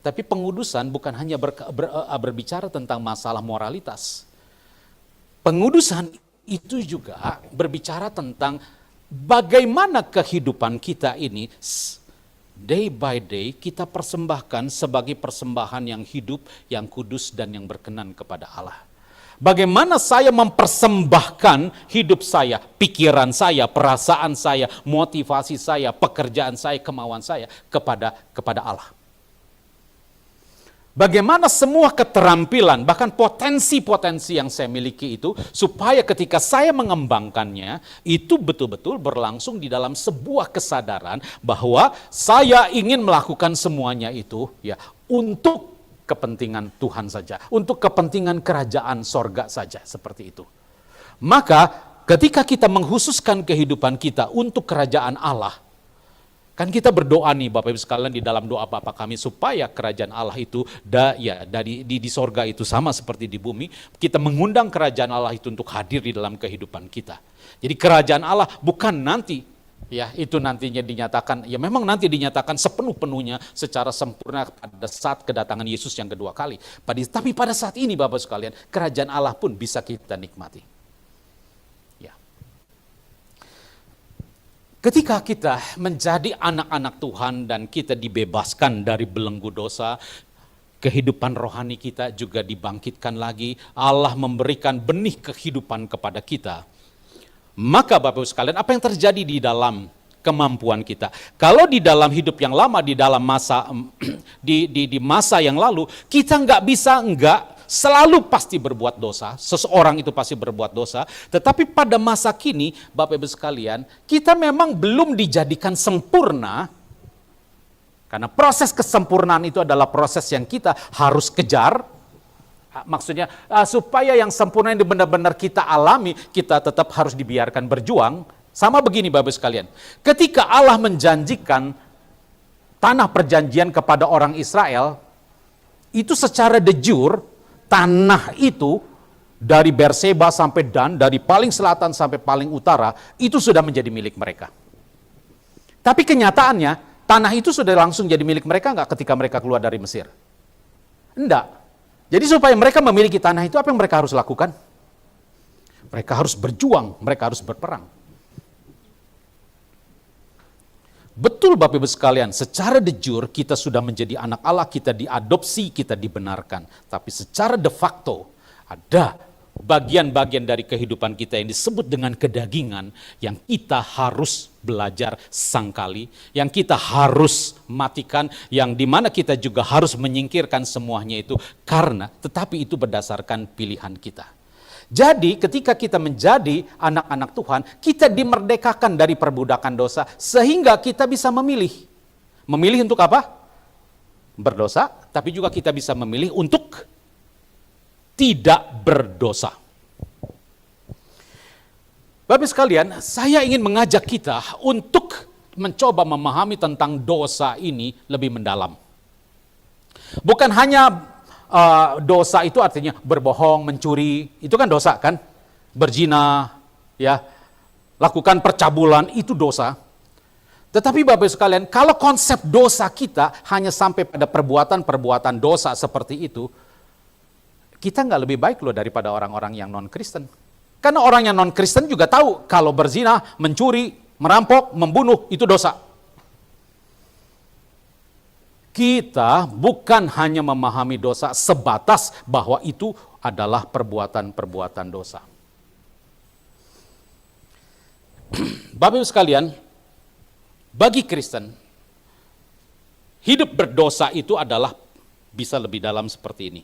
Tapi pengudusan bukan hanya berbicara tentang masalah moralitas. Pengudusan itu juga berbicara tentang bagaimana kehidupan kita ini day by day kita persembahkan sebagai persembahan yang hidup, yang kudus dan yang berkenan kepada Allah. Bagaimana saya mempersembahkan hidup saya, pikiran saya, perasaan saya, motivasi saya, pekerjaan saya, kemauan saya kepada Allah. Bagaimana semua keterampilan, bahkan potensi-potensi yang saya miliki itu, supaya ketika saya mengembangkannya, itu betul-betul berlangsung di dalam sebuah kesadaran bahwa saya ingin melakukan semuanya itu ya untuk kepentingan Tuhan saja, untuk kepentingan kerajaan sorga saja, seperti itu. Maka ketika kita menghususkan kehidupan kita untuk kerajaan Allah, kan kita berdoa nih Bapak Ibu sekalian di dalam doa Bapa kami supaya kerajaan Allah itu di sorga itu sama seperti di bumi. Kita mengundang kerajaan Allah itu untuk hadir di dalam kehidupan kita. Jadi kerajaan Allah bukan nanti ya itu nantinya dinyatakan, ya memang nanti dinyatakan sepenuh-penuhnya secara sempurna pada saat kedatangan Yesus yang kedua kali. Tapi pada saat ini Bapak sekalian, kerajaan Allah pun bisa kita nikmati. Ketika kita menjadi anak-anak Tuhan dan kita dibebaskan dari belenggu dosa, kehidupan rohani kita juga dibangkitkan lagi, Allah memberikan benih kehidupan kepada kita. Maka Bapak Ibu sekalian, apa yang terjadi di dalam kemampuan kita? Kalau di dalam hidup yang lama, di dalam masa di masa yang lalu, kita nggak selalu pasti berbuat dosa, seseorang itu pasti berbuat dosa, tetapi pada masa kini, Bapak Ibu sekalian, kita memang belum dijadikan sempurna, karena proses kesempurnaan itu adalah proses yang kita harus kejar, maksudnya supaya yang sempurna ini benar-benar kita alami, kita tetap harus dibiarkan berjuang. Sama begini Bapak Ibu sekalian, ketika Allah menjanjikan tanah perjanjian kepada orang Israel, itu secara de jure, tanah itu dari Berseba sampai Dan, dari paling selatan sampai paling utara, itu sudah menjadi milik mereka. Tapi kenyataannya, tanah itu sudah langsung jadi milik mereka nggak ketika mereka keluar dari Mesir? Enggak. Jadi supaya mereka memiliki tanah itu, apa yang mereka harus lakukan? Mereka harus berjuang, mereka harus berperang. Betul Bapak Ibu sekalian, secara de jure kita sudah menjadi anak Allah, kita diadopsi, kita dibenarkan. Tapi secara de facto ada bagian-bagian dari kehidupan kita yang disebut dengan kedagingan yang kita harus belajar sangkali, yang kita harus matikan, yang dimana kita juga harus menyingkirkan semuanya itu tetapi itu berdasarkan pilihan kita. Jadi ketika kita menjadi anak-anak Tuhan, kita dimerdekakan dari perbudakan dosa sehingga kita bisa memilih. Memilih untuk apa? Berdosa, tapi juga kita bisa memilih untuk tidak berdosa. Bapak sekalian, saya ingin mengajak kita untuk mencoba memahami tentang dosa ini lebih mendalam. Bukan hanya dosa itu artinya berbohong, mencuri, itu kan dosa kan? Berzina, ya, lakukan percabulan, itu dosa. Tetapi Bapak sekalian, kalau konsep dosa kita hanya sampai pada perbuatan-perbuatan dosa seperti itu, kita nggak lebih baik loh daripada orang-orang yang non-Kristen. Karena orang yang non-Kristen juga tahu kalau berzina, mencuri, merampok, membunuh, itu dosa. Kita bukan hanya memahami dosa sebatas bahwa itu adalah perbuatan-perbuatan dosa. Bapak Ibu sekalian, bagi Kristen, hidup berdosa itu adalah bisa lebih dalam seperti ini.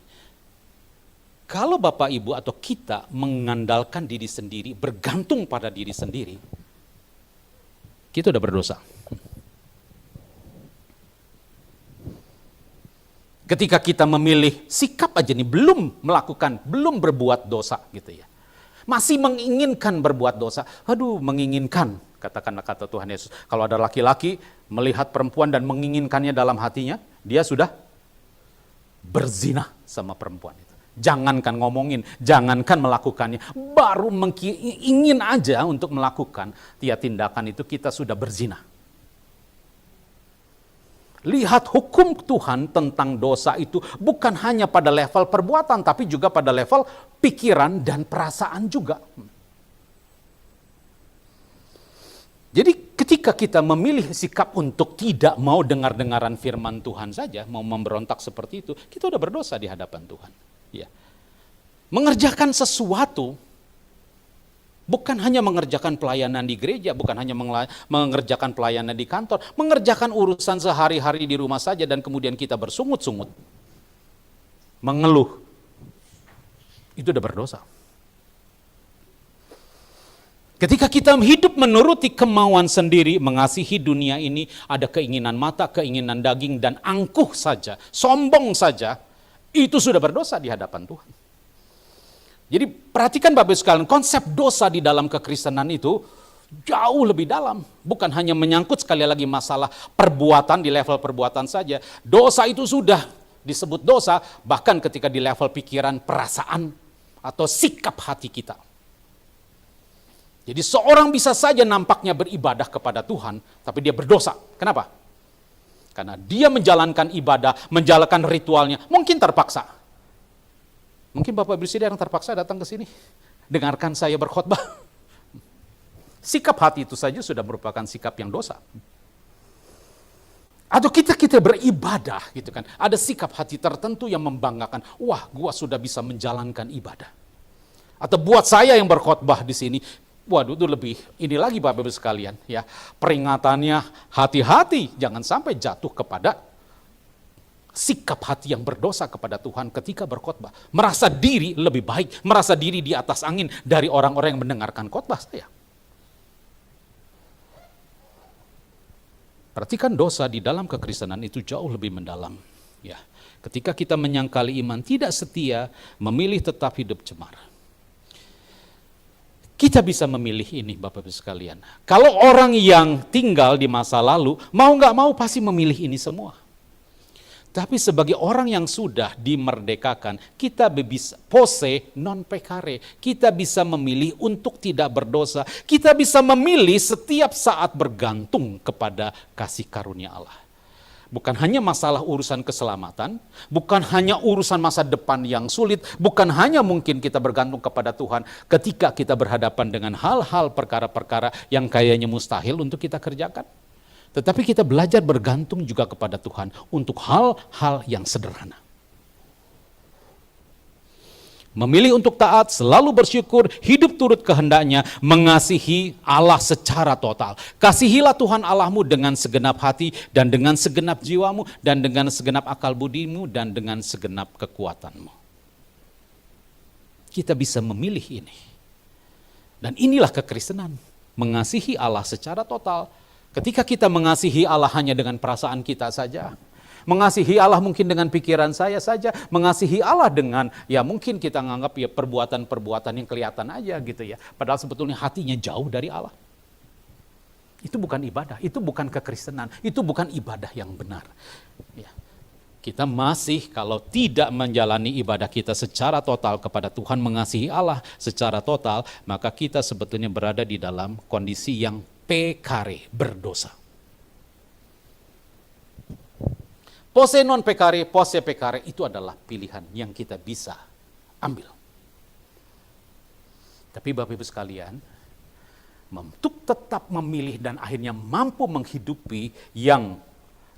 Kalau Bapak Ibu atau kita mengandalkan diri sendiri, bergantung pada diri sendiri, kita udah berdosa. Ketika kita memilih sikap aja nih, belum berbuat dosa gitu ya. Masih menginginkan berbuat dosa. Aduh, menginginkan Katakanlah kata Tuhan Yesus, kalau ada laki-laki melihat perempuan dan menginginkannya dalam hatinya, dia sudah berzina sama perempuan itu. Jangankan ngomongin, jangankan melakukannya, baru ingin aja untuk melakukan tindakan itu, kita sudah berzina. Lihat hukum Tuhan tentang dosa itu bukan hanya pada level perbuatan, tapi juga pada level pikiran dan perasaan juga. Jadi ketika kita memilih sikap untuk tidak mau dengar-dengaran firman Tuhan saja, mau memberontak seperti itu, kita udah berdosa di hadapan Tuhan. Ya. Mengerjakan sesuatu, bukan hanya mengerjakan pelayanan di gereja, bukan hanya mengerjakan pelayanan di kantor, mengerjakan urusan sehari-hari di rumah saja dan kemudian kita bersungut-sungut, mengeluh, itu udah berdosa. Ketika kita hidup menuruti kemauan sendiri, mengasihi dunia ini, ada keinginan mata, keinginan daging, dan angkuh saja, sombong saja, itu sudah berdosa di hadapan Tuhan. Jadi perhatikan Bapak Ibu sekalian, konsep dosa di dalam kekristenan itu jauh lebih dalam. Bukan hanya menyangkut sekali lagi masalah perbuatan di level perbuatan saja. Dosa itu sudah disebut dosa, bahkan ketika di level pikiran, perasaan, atau sikap hati kita. Jadi seorang bisa saja nampaknya beribadah kepada Tuhan, tapi dia berdosa. Kenapa? Karena dia menjalankan ibadah, menjalankan ritualnya, mungkin terpaksa. Mungkin Bapak Ibu Saudara yang terpaksa datang ke sini, dengarkan saya berkhotbah. Sikap hati itu saja sudah merupakan sikap yang dosa. Atau kita beribadah gitu kan, ada sikap hati tertentu yang membanggakan, wah gua sudah bisa menjalankan ibadah. Atau buat saya yang berkhotbah di sini, waduh itu lebih, ini lagi Bapak Ibu sekalian ya, peringatannya hati-hati, jangan sampai jatuh kepada sikap hati yang berdosa kepada Tuhan ketika berkhotbah. Merasa diri lebih baik, merasa diri di atas angin dari orang-orang yang mendengarkan khotbah saya. Perhatikan dosa di dalam kekristenan itu jauh lebih mendalam. Ya, ketika kita menyangkali iman, tidak setia, memilih tetap hidup cemara. Kita bisa memilih ini Bapak Ibu sekalian. Kalau orang yang tinggal di masa lalu, mau nggak mau pasti memilih ini semua. Tapi sebagai orang yang sudah dimerdekakan, kita bisa posse non pecare, kita bisa memilih untuk tidak berdosa, kita bisa memilih setiap saat bergantung kepada kasih karunia Allah. Bukan hanya masalah urusan keselamatan, bukan hanya urusan masa depan yang sulit, bukan hanya mungkin kita bergantung kepada Tuhan ketika kita berhadapan dengan hal-hal perkara-perkara yang kayaknya mustahil untuk kita kerjakan. Tetapi kita belajar bergantung juga kepada Tuhan untuk hal-hal yang sederhana. Memilih untuk taat, selalu bersyukur, hidup turut kehendaknya, mengasihi Allah secara total. Kasihilah Tuhan Allahmu dengan segenap hati dan dengan segenap jiwamu dan dengan segenap akal budimu dan dengan segenap kekuatanmu. Kita bisa memilih ini. Dan inilah kekristenan, mengasihi Allah secara total. Ketika kita mengasihi Allah hanya dengan perasaan kita saja, mengasihi Allah mungkin dengan pikiran saya saja, mengasihi Allah dengan, ya mungkin kita menganggap ya perbuatan-perbuatan yang kelihatan aja gitu ya. Padahal sebetulnya hatinya jauh dari Allah. Itu bukan ibadah, itu bukan kekristenan, itu bukan ibadah yang benar. Ya. Kita masih kalau tidak menjalani ibadah kita secara total kepada Tuhan, mengasihi Allah secara total, maka kita sebetulnya berada di dalam kondisi yang pecare, berdosa. Posse non pecare, posse pecare itu adalah pilihan yang kita bisa ambil. Tapi Bapak Ibu sekalian, untuk tetap memilih dan akhirnya mampu menghidupi yang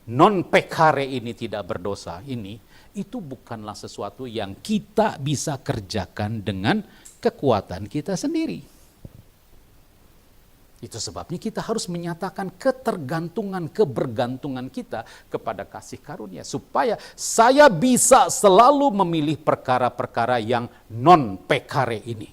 non pecare ini, tidak berdosa ini, itu bukanlah sesuatu yang kita bisa kerjakan dengan kekuatan kita sendiri. Itu sebabnya kita harus menyatakan kebergantungan kita kepada kasih karunia. Supaya saya bisa selalu memilih perkara-perkara yang non pecare ini.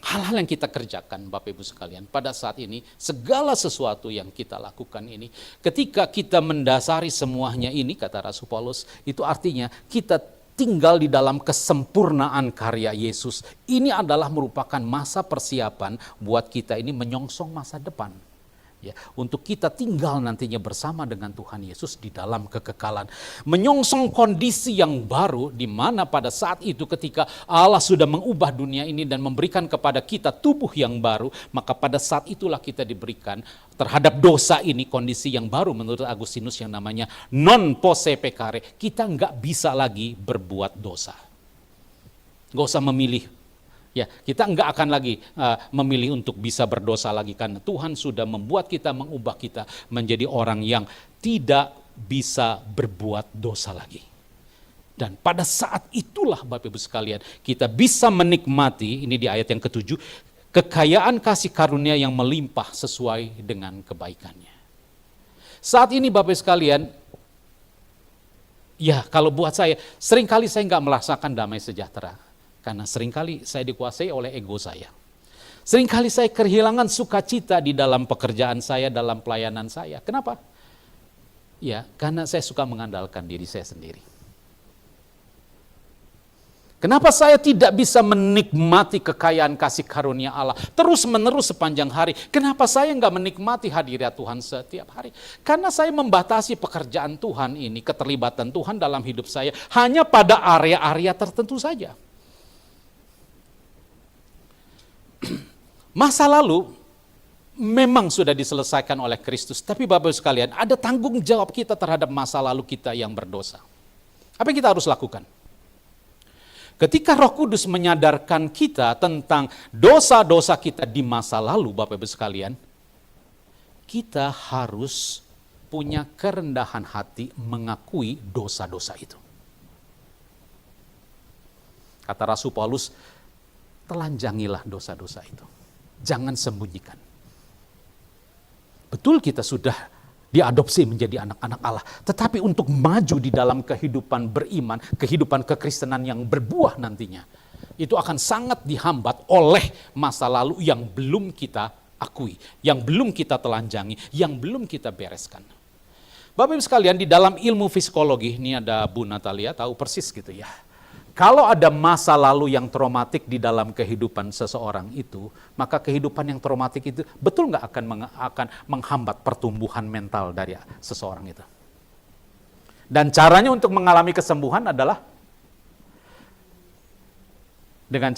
Hal-hal yang kita kerjakan Bapak Ibu sekalian pada saat ini, segala sesuatu yang kita lakukan ini, ketika kita mendasari semuanya ini, kata Rasul Paulus, itu artinya kita tinggal di dalam kesempurnaan karya Yesus. Ini adalah merupakan masa persiapan buat kita ini menyongsong masa depan. Ya, untuk kita tinggal nantinya bersama dengan Tuhan Yesus di dalam kekekalan. Menyongsong kondisi yang baru di mana pada saat itu ketika Allah sudah mengubah dunia ini dan memberikan kepada kita tubuh yang baru, maka pada saat itulah kita diberikan terhadap dosa ini kondisi yang baru menurut Agustinus yang namanya non posse peccare. Kita nggak bisa lagi berbuat dosa. Nggak usah memilih. Ya, kita enggak akan lagi memilih untuk bisa berdosa lagi karena Tuhan sudah membuat kita, mengubah kita menjadi orang yang tidak bisa berbuat dosa lagi. Dan pada saat itulah Bapak Ibu sekalian, kita bisa menikmati, ini di ayat yang ke-7, kekayaan kasih karunia yang melimpah sesuai dengan kebaikannya. Saat ini Bapak Ibu sekalian, ya kalau buat saya, seringkali saya enggak merasakan damai sejahtera. Karena seringkali saya dikuasai oleh ego saya. Seringkali saya kehilangan sukacita di dalam pekerjaan saya, dalam pelayanan saya. Kenapa? Ya, karena saya suka mengandalkan diri saya sendiri. Kenapa saya tidak bisa menikmati kekayaan kasih karunia Allah terus menerus sepanjang hari? Kenapa saya nggak menikmati hadirat Tuhan setiap hari? Karena saya membatasi pekerjaan Tuhan ini, keterlibatan Tuhan dalam hidup saya hanya pada area-area tertentu saja. Masa lalu memang sudah diselesaikan oleh Kristus, tapi Bapak Ibu sekalian, ada tanggung jawab kita terhadap masa lalu kita yang berdosa. Apa yang kita harus lakukan? Ketika Roh Kudus menyadarkan kita tentang dosa-dosa kita di masa lalu, Bapak Ibu sekalian, kita harus punya kerendahan hati mengakui dosa-dosa itu. Kata Rasul Paulus, telanjangilah dosa-dosa itu. Jangan sembunyikan. Betul kita sudah diadopsi menjadi anak-anak Allah. Tetapi untuk maju di dalam kehidupan beriman, kehidupan kekristenan yang berbuah nantinya, itu akan sangat dihambat oleh masa lalu yang belum kita akui, yang belum kita telanjangi, yang belum kita bereskan. Bapak Ibu sekalian, di dalam ilmu psikologi, ini ada Bu Natalia, tahu persis gitu ya. Kalau ada masa lalu yang traumatik di dalam kehidupan seseorang itu, maka kehidupan yang traumatik itu betul nggak akan menghambat pertumbuhan mental dari seseorang itu. Dan caranya untuk mengalami kesembuhan adalah dengan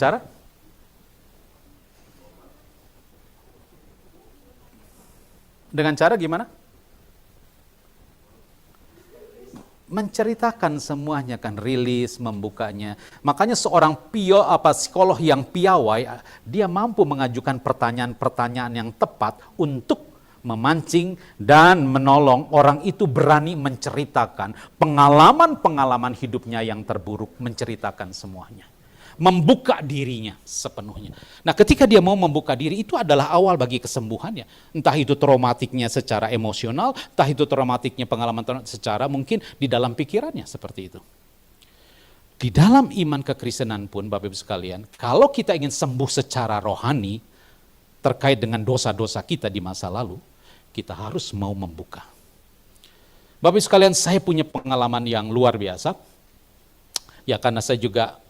cara gimana? Menceritakan semuanya kan, rilis, membukanya. Makanya seorang psikolog yang piawai, dia mampu mengajukan pertanyaan-pertanyaan yang tepat untuk memancing dan menolong orang itu berani menceritakan pengalaman-pengalaman hidupnya yang terburuk, menceritakan semuanya. Membuka dirinya sepenuhnya. Nah, ketika dia mau membuka diri, itu adalah awal bagi kesembuhannya. Entah itu traumatiknya secara emosional, entah itu traumatiknya pengalaman secara mungkin di dalam pikirannya seperti itu. Di dalam iman kekristenan pun, Bapak Ibu sekalian, kalau kita ingin sembuh secara rohani terkait dengan dosa-dosa kita di masa lalu, kita harus mau membuka. Bapak Ibu sekalian, saya punya pengalaman yang luar biasa. Ya, karena saya juga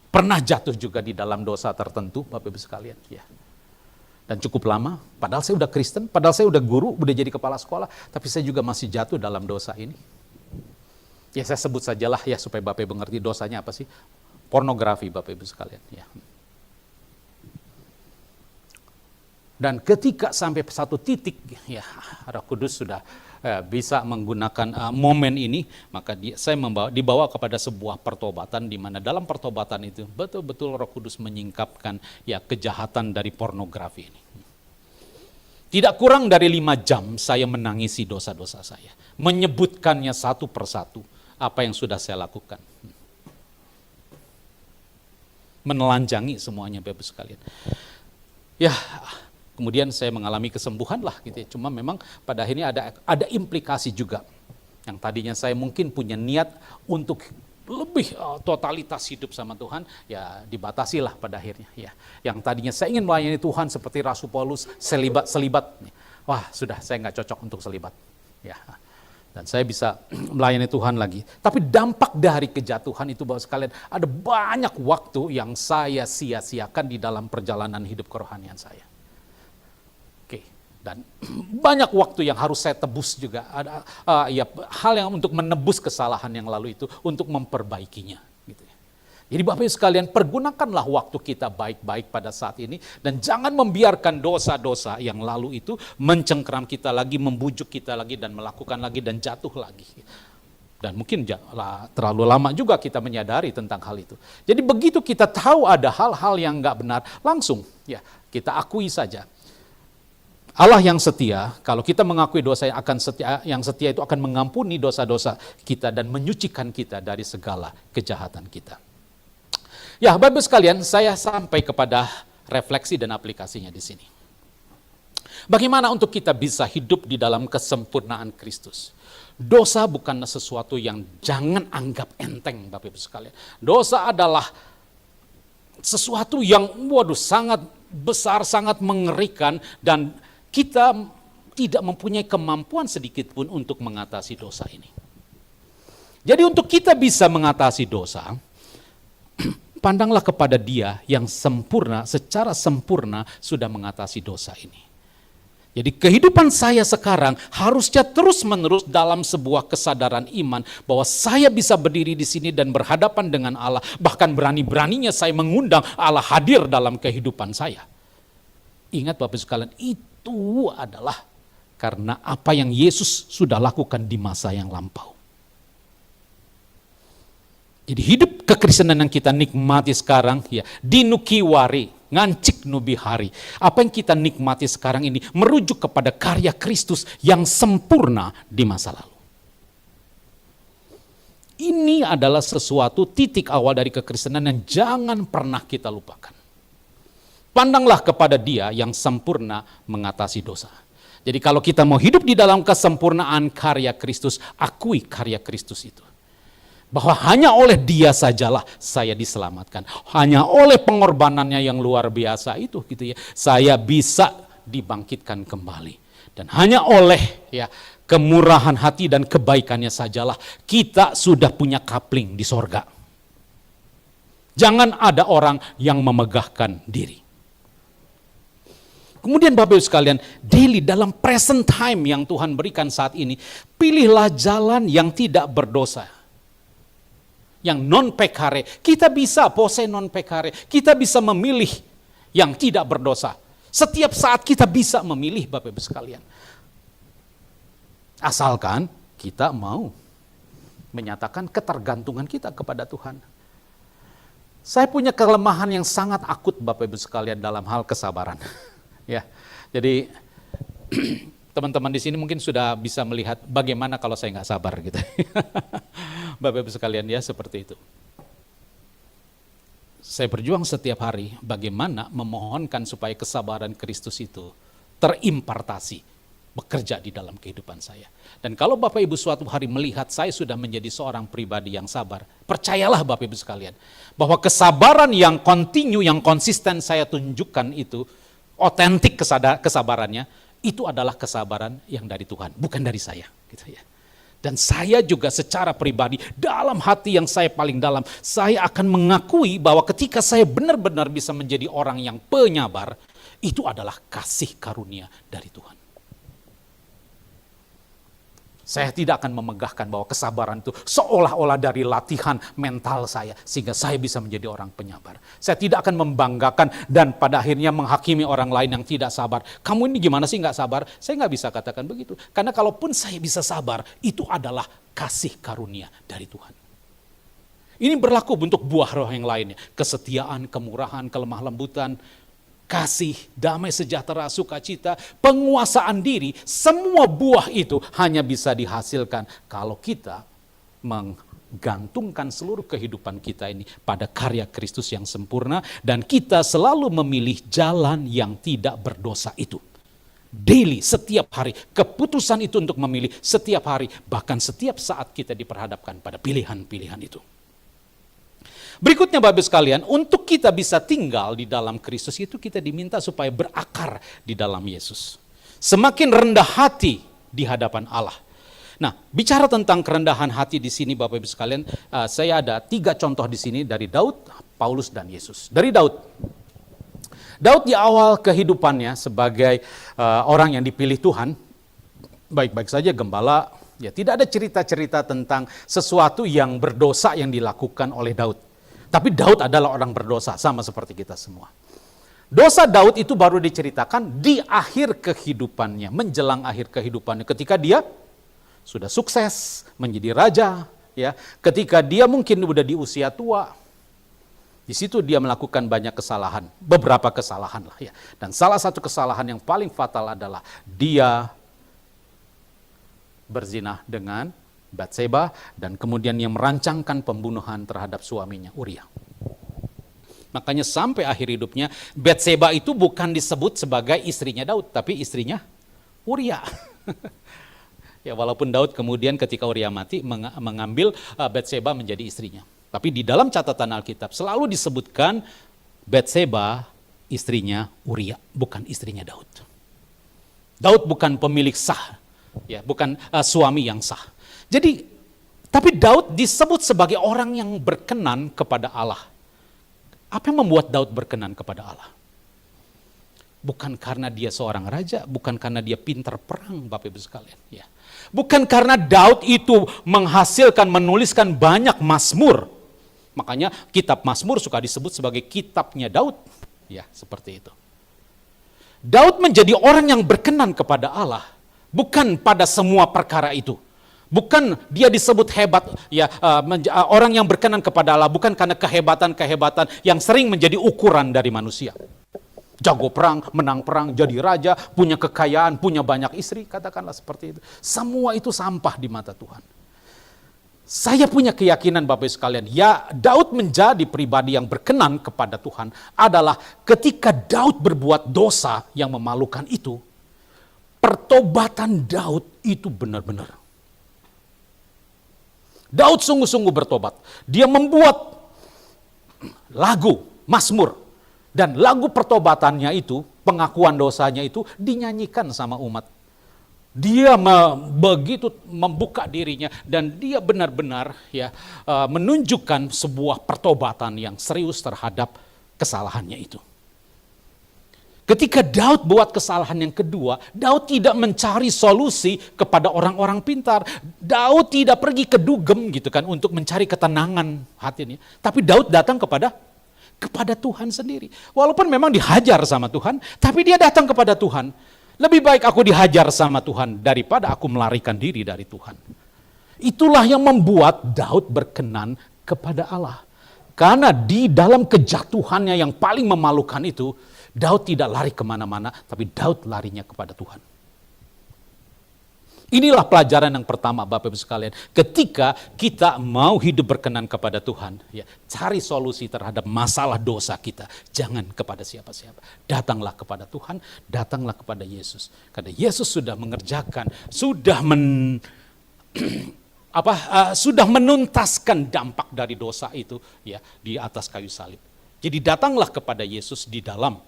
pernah jatuh juga di dalam dosa tertentu, Bapak Ibu sekalian, ya. Dan cukup lama, padahal saya udah Kristen, padahal saya udah guru, udah jadi kepala sekolah, tapi saya juga masih jatuh dalam dosa ini. Ya, saya sebut sajalah ya supaya Bapak Ibu mengerti dosanya apa sih? Pornografi, Bapak Ibu sekalian, ya. Dan ketika sampai satu titik, ya, Roh Kudus sudah bisa menggunakan momen ini, maka saya dibawa kepada sebuah pertobatan, di mana dalam pertobatan itu betul-betul Roh Kudus menyingkapkan ya kejahatan dari pornografi ini. Tidak kurang dari 5 jam saya menangisi dosa-dosa saya, menyebutkannya satu persatu apa yang sudah saya lakukan, menelanjangi semuanya, Bapak sekalian. Ya, kemudian saya mengalami kesembuhan lah gitu ya. Cuma memang pada akhirnya ada implikasi juga. Yang tadinya saya mungkin punya niat untuk lebih totalitas hidup sama Tuhan, ya dibatasilah pada akhirnya. Ya, yang tadinya saya ingin melayani Tuhan seperti Rasul Paulus, selibat. Wah, sudah saya nggak cocok untuk selibat. Ya, dan saya bisa melayani Tuhan lagi. Tapi dampak dari kejatuhan itu Bapak sekalian, ada banyak waktu yang saya sia-siakan di dalam perjalanan hidup kerohanian saya. Oke, dan banyak waktu yang harus saya tebus juga. Ada hal yang untuk menebus kesalahan yang lalu itu, untuk memperbaikinya. Gitu ya. Jadi Bapak Ibu sekalian, pergunakanlah waktu kita baik-baik pada saat ini, dan jangan membiarkan dosa-dosa yang lalu itu mencengkeram kita lagi, membujuk kita lagi, dan melakukan lagi, dan jatuh lagi. Dan mungkin terlalu lama juga kita menyadari tentang hal itu. Jadi begitu kita tahu ada hal-hal yang nggak benar, langsung ya kita akui saja. Allah yang setia, kalau kita mengakui dosa yang setia itu akan mengampuni dosa-dosa kita dan menyucikan kita dari segala kejahatan kita. Ya, Bapak sekalian, saya sampai kepada refleksi dan aplikasinya di sini. Bagaimana untuk kita bisa hidup di dalam kesempurnaan Kristus? Dosa bukanlah sesuatu yang jangan anggap enteng, Bapak Ibu sekalian. Dosa adalah sesuatu yang sangat besar, sangat mengerikan, dan kita tidak mempunyai kemampuan sedikit pun untuk mengatasi dosa ini. Jadi untuk kita bisa mengatasi dosa, pandanglah kepada Dia yang sempurna, secara sempurna sudah mengatasi dosa ini. Jadi kehidupan saya sekarang harusnya terus-menerus dalam sebuah kesadaran iman bahwa saya bisa berdiri di sini dan berhadapan dengan Allah. Bahkan berani-beraninya saya mengundang Allah hadir dalam kehidupan saya. Ingat Bapak sekalian, itu adalah karena apa yang Yesus sudah lakukan di masa yang lampau. Jadi hidup kekristenan yang kita nikmati sekarang, ya, dinukiwari, ngancik nubi hari. Apa yang kita nikmati sekarang ini merujuk kepada karya Kristus yang sempurna di masa lalu. Ini adalah sesuatu titik awal dari kekristenan yang jangan pernah kita lupakan. Pandanglah kepada Dia yang sempurna mengatasi dosa. Jadi kalau kita mau hidup di dalam kesempurnaan karya Kristus, akui karya Kristus itu. Bahwa hanya oleh Dia sajalah saya diselamatkan. Hanya oleh pengorbanannya yang luar biasa itu gitu ya, saya bisa dibangkitkan kembali. Dan hanya oleh kemurahan hati dan kebaikannya sajalah kita sudah punya kapling di sorga. Jangan ada orang yang memegahkan diri. Kemudian Bapak Ibu sekalian, daily dalam present time yang Tuhan berikan saat ini, pilihlah jalan yang tidak berdosa. Yang non pekare, kita bisa pose non pekare, kita bisa memilih yang tidak berdosa. Setiap saat kita bisa memilih Bapak Ibu sekalian. Asalkan kita mau menyatakan ketergantungan kita kepada Tuhan. Saya punya kelemahan yang sangat akut Bapak Ibu sekalian dalam hal kesabaran. Ya, jadi teman-teman di sini mungkin sudah bisa melihat bagaimana kalau saya nggak sabar gitu. Bapak Ibu sekalian ya, seperti itu. Saya berjuang setiap hari bagaimana memohonkan supaya kesabaran Kristus itu terimpartasi, bekerja di dalam kehidupan saya. Dan kalau Bapak Ibu suatu hari melihat saya sudah menjadi seorang pribadi yang sabar, percayalah Bapak Ibu sekalian, bahwa kesabaran yang kontinu, yang konsisten saya tunjukkan itu, otentik kesabarannya, itu adalah kesabaran yang dari Tuhan, bukan dari saya, gitu ya. Dan saya juga secara pribadi, dalam hati yang saya paling dalam, saya akan mengakui bahwa ketika saya benar-benar bisa menjadi orang yang penyabar, itu adalah kasih karunia dari Tuhan. Saya tidak akan memegahkan bahwa kesabaran itu seolah-olah dari latihan mental saya, sehingga saya bisa menjadi orang penyabar. Saya tidak akan membanggakan dan pada akhirnya menghakimi orang lain yang tidak sabar. Kamu ini gimana sih nggak sabar? Saya nggak bisa katakan begitu. Karena kalaupun saya bisa sabar, itu adalah kasih karunia dari Tuhan. Ini berlaku untuk buah roh yang lainnya. Kesetiaan, kemurahan, kelemah lembutan, kasih, damai sejahtera, sukacita, penguasaan diri, semua buah itu hanya bisa dihasilkan kalau kita menggantungkan seluruh kehidupan kita ini pada karya Kristus yang sempurna, dan kita selalu memilih jalan yang tidak berdosa itu. Daily, setiap hari, keputusan itu untuk memilih setiap hari, bahkan setiap saat kita diperhadapkan pada pilihan-pilihan itu. Berikutnya Bapak Ibu sekalian, untuk kita bisa tinggal di dalam Kristus itu kita diminta supaya berakar di dalam Yesus. Semakin rendah hati di hadapan Allah. Nah, bicara tentang kerendahan hati di sini Bapak Ibu sekalian, saya ada 3 contoh di sini dari Daud, Paulus, dan Yesus. Dari Daud. Daud di awal kehidupannya sebagai orang yang dipilih Tuhan, baik-baik saja gembala, ya tidak ada cerita-cerita tentang sesuatu yang berdosa yang dilakukan oleh Daud. Tapi Daud adalah orang berdosa, sama seperti kita semua. Dosa Daud itu baru diceritakan di akhir kehidupannya, menjelang akhir kehidupannya, ketika dia sudah sukses menjadi raja, ya, ketika dia mungkin sudah di usia tua. Di situ dia melakukan banyak kesalahan, beberapa kesalahan lah ya. Dan salah satu kesalahan yang paling fatal adalah dia berzina dengan Batseba dan kemudian yang merancangkan pembunuhan terhadap suaminya Uria. Makanya sampai akhir hidupnya Batseba itu bukan disebut sebagai istrinya Daud, tapi istrinya Uria. Ya, walaupun Daud kemudian ketika Uria mati mengambil Batseba menjadi istrinya. Tapi di dalam catatan Alkitab selalu disebutkan Batseba istrinya Uria, bukan istrinya Daud. Daud bukan pemilik sah, ya, bukan suami yang sah. Jadi, tapi Daud disebut sebagai orang yang berkenan kepada Allah. Apa yang membuat Daud berkenan kepada Allah? Bukan karena dia seorang raja, bukan karena dia pintar perang, Bapak Ibu sekalian. Ya. Bukan karena Daud itu menghasilkan, menuliskan banyak mazmur. Makanya kitab Mazmur suka disebut sebagai kitabnya Daud. Ya, seperti itu. Daud menjadi orang yang berkenan kepada Allah, bukan pada semua perkara itu. Bukan dia disebut hebat, ya, orang yang berkenan kepada Allah bukan karena kehebatan-kehebatan yang sering menjadi ukuran dari manusia. Jago perang, menang perang, jadi raja, punya kekayaan, punya banyak istri, katakanlah seperti itu. Semua itu sampah di mata Tuhan. Saya punya keyakinan Bapak Ibu sekalian, ya Daud menjadi pribadi yang berkenan kepada Tuhan adalah ketika Daud berbuat dosa yang memalukan itu, pertobatan Daud itu benar-benar. Daud sungguh-sungguh bertobat. Dia membuat lagu, mazmur. Dan lagu pertobatannya itu, pengakuan dosanya itu dinyanyikan sama umat. Dia begitu membuka dirinya dan dia benar-benar ya menunjukkan sebuah pertobatan yang serius terhadap kesalahannya itu. Ketika Daud buat kesalahan yang kedua, Daud tidak mencari solusi kepada orang-orang pintar. Daud tidak pergi ke dugem gitu kan untuk mencari ketenangan hatinya. Tapi Daud datang kepada Tuhan sendiri. Walaupun memang dihajar sama Tuhan, tapi dia datang kepada Tuhan. Lebih baik aku dihajar sama Tuhan daripada aku melarikan diri dari Tuhan. Itulah yang membuat Daud berkenan kepada Allah. Karena di dalam kejatuhannya yang paling memalukan itu, Daud tidak lari kemana-mana, tapi Daud larinya kepada Tuhan. Inilah pelajaran yang pertama Bapak Ibu sekalian. Ketika kita mau hidup berkenan kepada Tuhan, ya, cari solusi terhadap masalah dosa kita. Jangan kepada siapa-siapa. Datanglah kepada Tuhan, datanglah kepada Yesus. Karena Yesus sudah mengerjakan, sudah menuntaskan dampak dari dosa itu ya di atas kayu salib. Jadi datanglah kepada Yesus di dalam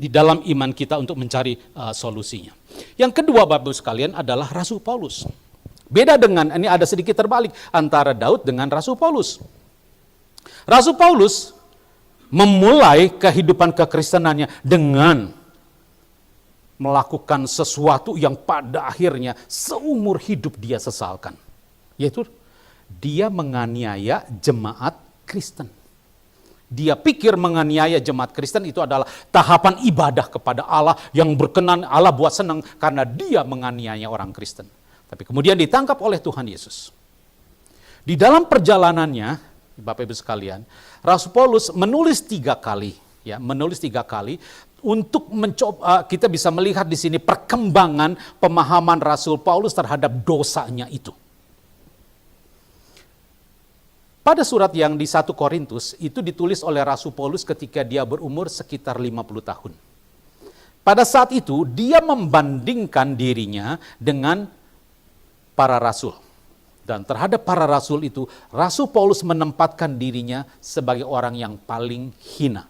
di dalam iman kita untuk mencari solusinya. Yang kedua Bapak Ibu sekalian adalah Rasul Paulus. Beda dengan, ini ada sedikit terbalik antara Daud dengan Rasul Paulus. Rasul Paulus memulai kehidupan kekristenannya dengan melakukan sesuatu yang pada akhirnya seumur hidup dia sesalkan. Yaitu dia menganiaya jemaat Kristen. Dia pikir menganiaya jemaat Kristen itu adalah tahapan ibadah kepada Allah yang berkenan, Allah buat senang karena dia menganiaya orang Kristen. Tapi kemudian ditangkap oleh Tuhan Yesus. Di dalam perjalanannya, Bapak Ibu sekalian, Rasul Paulus menulis 3 kali, ya, untuk mencoba, kita bisa melihat di sini perkembangan pemahaman Rasul Paulus terhadap dosanya itu. Pada surat yang di 1 Korintus itu ditulis oleh Rasul Paulus ketika dia berumur sekitar 50 tahun. Pada saat itu dia membandingkan dirinya dengan para rasul. Dan terhadap para rasul itu, Rasul Paulus menempatkan dirinya sebagai orang yang paling hina.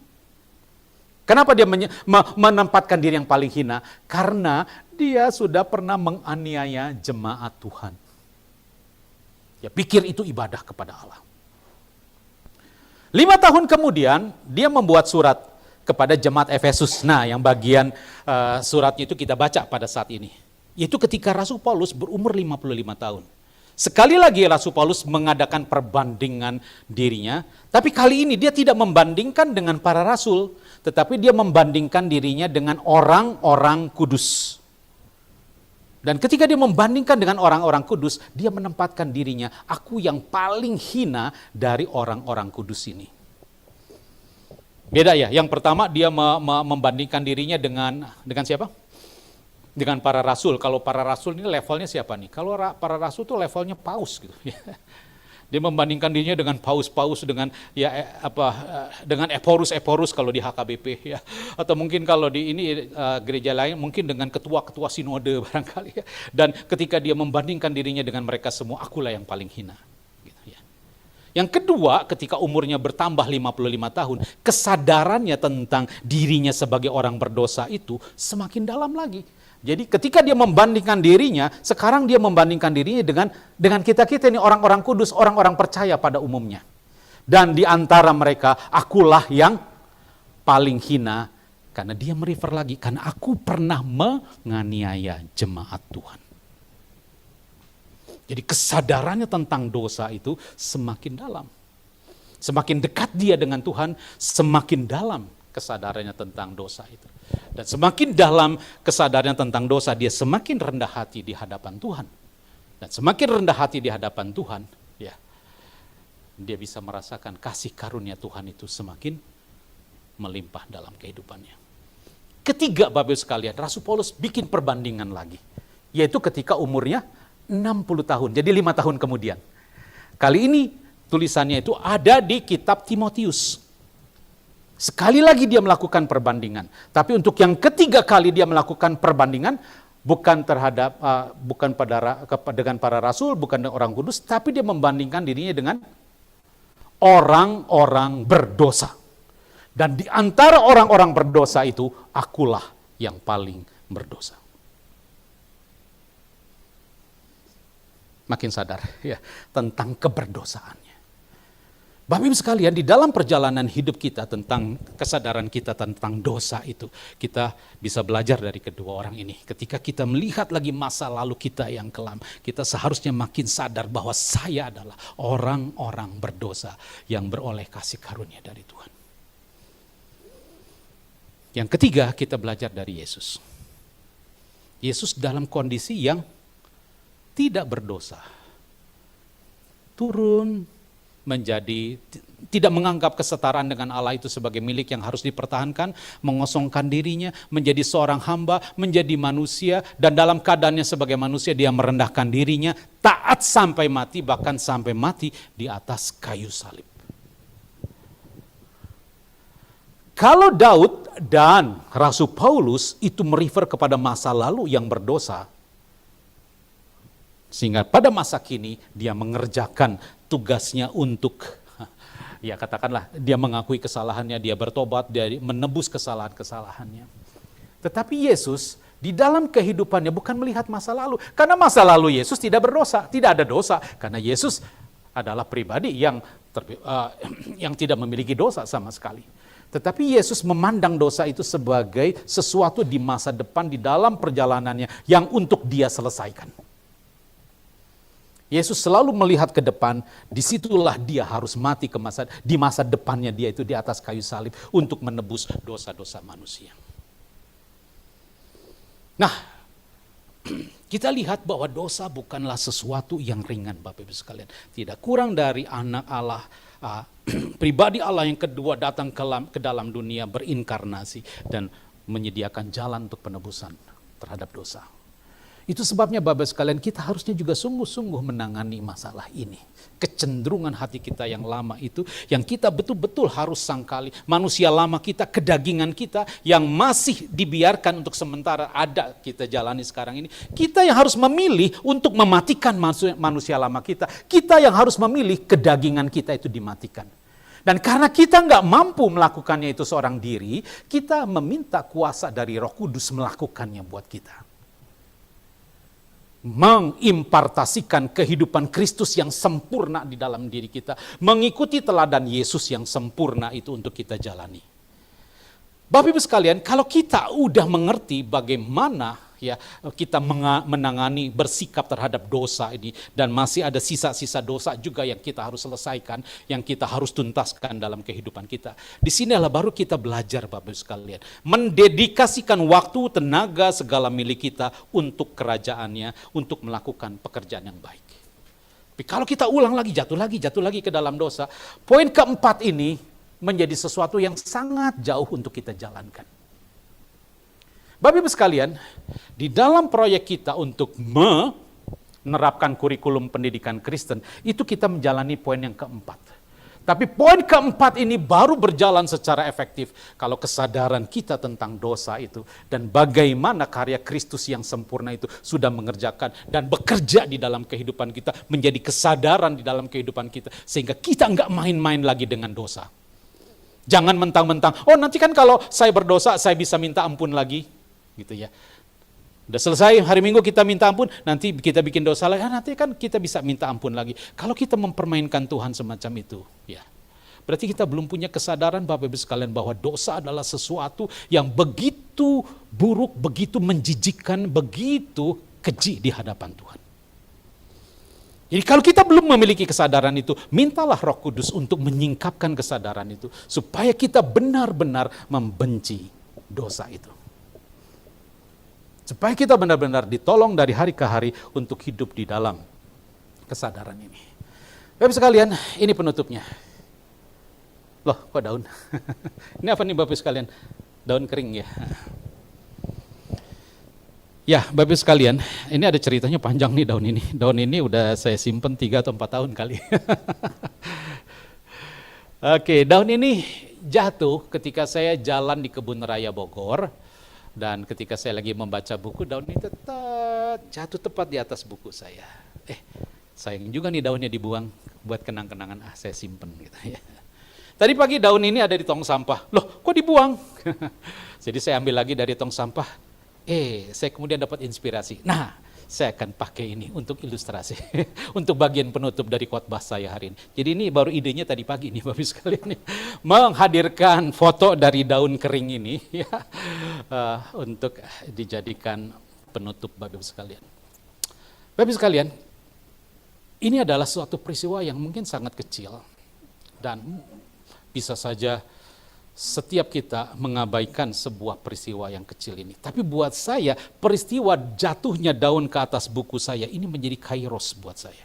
Kenapa dia menempatkan diri yang paling hina? Karena dia sudah pernah menganiaya jemaat Tuhan. Ya, pikir itu ibadah kepada Allah. 5 tahun kemudian, dia membuat surat kepada jemaat Efesus. Nah, yang bagian suratnya itu kita baca pada saat ini. Yaitu ketika Rasul Paulus berumur 55 tahun. Sekali lagi Rasul Paulus mengadakan perbandingan dirinya, tapi kali ini dia tidak membandingkan dengan para rasul, tetapi dia membandingkan dirinya dengan orang-orang kudus. Dan ketika dia membandingkan dengan orang-orang kudus, dia menempatkan dirinya, aku yang paling hina dari orang-orang kudus ini. Beda ya, yang pertama dia membandingkan dirinya dengan siapa? Dengan para rasul. Kalau para rasul ini levelnya siapa nih? Kalau para rasul itu levelnya paus gitu. Dia membandingkan dirinya dengan paus-paus, dengan dengan Eporus kalau di HKBP ya. Atau mungkin kalau di ini gereja lain mungkin dengan ketua-ketua sinode barangkali ya. Dan ketika dia membandingkan dirinya dengan mereka semua, akulah yang paling hina. Gitu, ya. Yang kedua, ketika umurnya bertambah 55 tahun, kesadarannya tentang dirinya sebagai orang berdosa itu semakin dalam lagi. Jadi ketika dia membandingkan dirinya, sekarang dia membandingkan dirinya dengan kita-kita ini orang-orang kudus, orang-orang percaya pada umumnya. Dan di antara mereka, akulah yang paling hina, karena dia merefer lagi, karena aku pernah menganiaya jemaat Tuhan. Jadi kesadarannya tentang dosa itu semakin dalam. Semakin dekat dia dengan Tuhan, semakin dalam kesadarannya tentang dosa itu. Dan semakin dalam kesadarannya tentang dosa, dia semakin rendah hati di hadapan Tuhan. Dan semakin rendah hati di hadapan Tuhan, ya, dia bisa merasakan kasih karunia Tuhan itu semakin melimpah dalam kehidupannya. Ketiga, Bapak Ibu sekalian, Rasul Paulus bikin perbandingan lagi. Yaitu ketika umurnya 60 tahun, jadi 5 tahun kemudian. Kali ini tulisannya itu ada di kitab Timotius. Sekali lagi dia melakukan perbandingan. Tapi untuk yang ketiga kali dia melakukan perbandingan, bukan dengan para rasul, bukan dengan orang kudus, tapi dia membandingkan dirinya dengan orang-orang berdosa. Dan di antara orang-orang berdosa itu, akulah yang paling berdosa. Makin sadar ya tentang keberdosaannya. Bapak Ibu sekalian, di dalam perjalanan hidup kita tentang kesadaran kita tentang dosa itu, kita bisa belajar dari kedua orang ini. Ketika kita melihat lagi masa lalu kita yang kelam, kita seharusnya makin sadar bahwa saya adalah orang-orang berdosa yang beroleh kasih karunia dari Tuhan. Yang ketiga, kita belajar dari Yesus. Yesus dalam kondisi yang tidak berdosa, turun menjadi tidak menganggap kesetaraan dengan Allah itu sebagai milik yang harus dipertahankan, mengosongkan dirinya, menjadi seorang hamba, menjadi manusia, dan dalam keadaannya sebagai manusia dia merendahkan dirinya, taat sampai mati, bahkan sampai mati di atas kayu salib. Kalau Daud dan Rasul Paulus itu merefer kepada masa lalu yang berdosa, sehingga pada masa kini dia mengerjakan tugasnya untuk, ya katakanlah dia mengakui kesalahannya, dia bertobat, dia menebus kesalahan-kesalahannya. Tetapi Yesus di dalam kehidupannya bukan melihat masa lalu, karena masa lalu Yesus tidak berdosa, tidak ada dosa, karena Yesus adalah pribadi yang tidak memiliki dosa sama sekali. Tetapi Yesus memandang dosa itu sebagai sesuatu di masa depan, di dalam perjalanannya yang untuk dia selesaikan. Yesus selalu melihat ke depan, disitulah dia harus mati di masa depannya dia itu di atas kayu salib untuk menebus dosa-dosa manusia. Nah, kita lihat bahwa dosa bukanlah sesuatu yang ringan, Bapak Ibu sekalian. Tidak kurang dari anak Allah, pribadi Allah yang kedua datang ke dalam dunia berinkarnasi dan menyediakan jalan untuk penebusan terhadap dosa. Itu sebabnya Bapak sekalian, kita harusnya juga sungguh-sungguh menangani masalah ini. Kecenderungan hati kita yang lama itu, yang kita betul-betul harus sangkali. Manusia lama kita, kedagingan kita, yang masih dibiarkan untuk sementara ada kita jalani sekarang ini. Kita yang harus memilih untuk mematikan manusia lama kita. Kita yang harus memilih kedagingan kita itu dimatikan. Dan karena kita nggak mampu melakukannya itu seorang diri, kita meminta kuasa dari Roh Kudus melakukannya buat kita. Mengimpartasikan kehidupan Kristus yang sempurna di dalam diri kita. Mengikuti teladan Yesus yang sempurna itu untuk kita jalani. Bapak Ibu sekalian, kalau kita udah mengerti bagaimana ya kita menangani bersikap terhadap dosa ini, dan masih ada sisa-sisa dosa juga yang kita harus selesaikan, yang kita harus tuntaskan dalam kehidupan kita. Di sinilah baru kita belajar Bapak Ibu sekalian, mendedikasikan waktu, tenaga, segala milik kita untuk kerajaannya, untuk melakukan pekerjaan yang baik. Tapi kalau kita ulang lagi, jatuh lagi ke dalam dosa, poin keempat ini menjadi sesuatu yang sangat jauh untuk kita jalankan. Bapak Ibu sekalian, di dalam proyek kita untuk menerapkan kurikulum pendidikan Kristen, itu kita menjalani poin yang keempat. Tapi poin keempat ini baru berjalan secara efektif kalau kesadaran kita tentang dosa itu, dan bagaimana karya Kristus yang sempurna itu sudah mengerjakan dan bekerja di dalam kehidupan kita, menjadi kesadaran di dalam kehidupan kita, sehingga kita nggak main-main lagi dengan dosa. Jangan mentang-mentang, oh nanti kan kalau saya berdosa saya bisa minta ampun lagi, gitu ya. Udah selesai hari Minggu kita minta ampun, nanti kita bikin dosa lagi, nanti kan kita bisa minta ampun lagi. Kalau kita mempermainkan Tuhan semacam itu, ya, berarti kita belum punya kesadaran Bapak Ibu sekalian bahwa dosa adalah sesuatu yang begitu buruk, begitu menjijikkan, begitu keji di hadapan Tuhan. Jadi kalau kita belum memiliki kesadaran itu, mintalah Roh Kudus untuk menyingkapkan kesadaran itu, supaya kita benar-benar membenci dosa itu. Supaya kita benar-benar ditolong dari hari ke hari untuk hidup di dalam kesadaran ini. Bapak sekalian, ini penutupnya. Loh, kok daun? Ini apa nih Bapak sekalian? Daun kering ya. Ya, Bapak sekalian, ini ada ceritanya panjang nih daun ini. Daun ini udah saya simpen 3 atau 4 tahun kali. Oke, daun ini jatuh ketika saya jalan di Kebun Raya Bogor. Dan ketika saya lagi membaca buku, daun ini tetap jatuh tepat di atas buku saya. Sayang juga nih daunnya dibuang, buat kenang-kenangan, saya simpen gitu ya. Tadi pagi daun ini ada di tong sampah. Loh, kok dibuang? Jadi saya ambil lagi dari tong sampah. Saya kemudian dapat inspirasi. Nah, saya akan pakai ini untuk ilustrasi, untuk bagian penutup dari khotbah saya hari ini. Jadi ini baru idenya tadi pagi nih Bapak sekalian, menghadirkan foto dari daun kering ini ya, untuk dijadikan penutup Bapak sekalian. Bapak sekalian, ini adalah suatu peristiwa yang mungkin sangat kecil dan bisa saja setiap kita mengabaikan sebuah peristiwa yang kecil ini. Tapi buat saya, peristiwa jatuhnya daun ke atas buku saya ini menjadi kairos buat saya.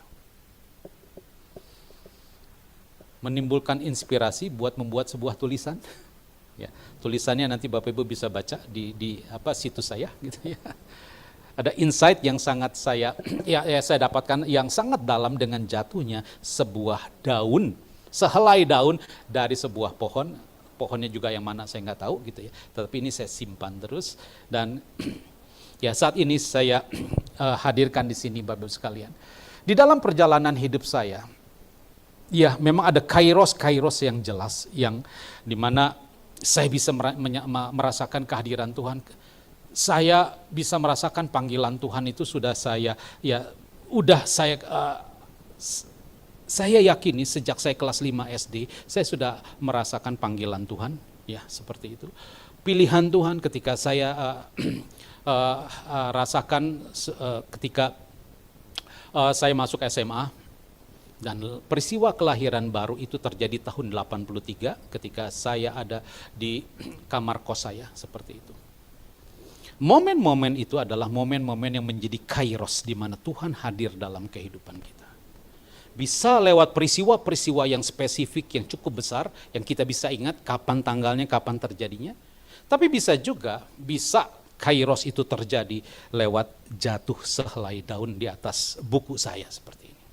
Menimbulkan inspirasi buat membuat sebuah tulisan. Ya, tulisannya nanti Bapak Ibu bisa baca di situs saya gitu ya. Ada insight yang sangat saya dapatkan yang sangat dalam dengan jatuhnya sebuah daun, sehelai daun dari sebuah pohon. Pohonnya juga yang mana saya nggak tahu gitu ya. Tetapi ini saya simpan terus, dan ya saat ini saya hadirkan di sini Bapak Ibu sekalian. Di dalam perjalanan hidup saya, ya memang ada kairos yang jelas, yang dimana saya bisa merasakan kehadiran Tuhan. Saya bisa merasakan panggilan Tuhan itu sudah saya yakini sejak saya kelas 5 SD, saya sudah merasakan panggilan Tuhan, ya seperti itu. Pilihan Tuhan ketika saya rasakan ketika saya masuk SMA, dan peristiwa kelahiran baru itu terjadi tahun 83 ketika saya ada di kamar kos saya, seperti itu. Momen-momen itu adalah momen-momen yang menjadi kairos di mana Tuhan hadir dalam kehidupan kita. Bisa lewat peristiwa-peristiwa yang spesifik, yang cukup besar, yang kita bisa ingat kapan tanggalnya, kapan terjadinya. Tapi bisa kairos itu terjadi lewat jatuh sehelai daun di atas buku saya seperti ini.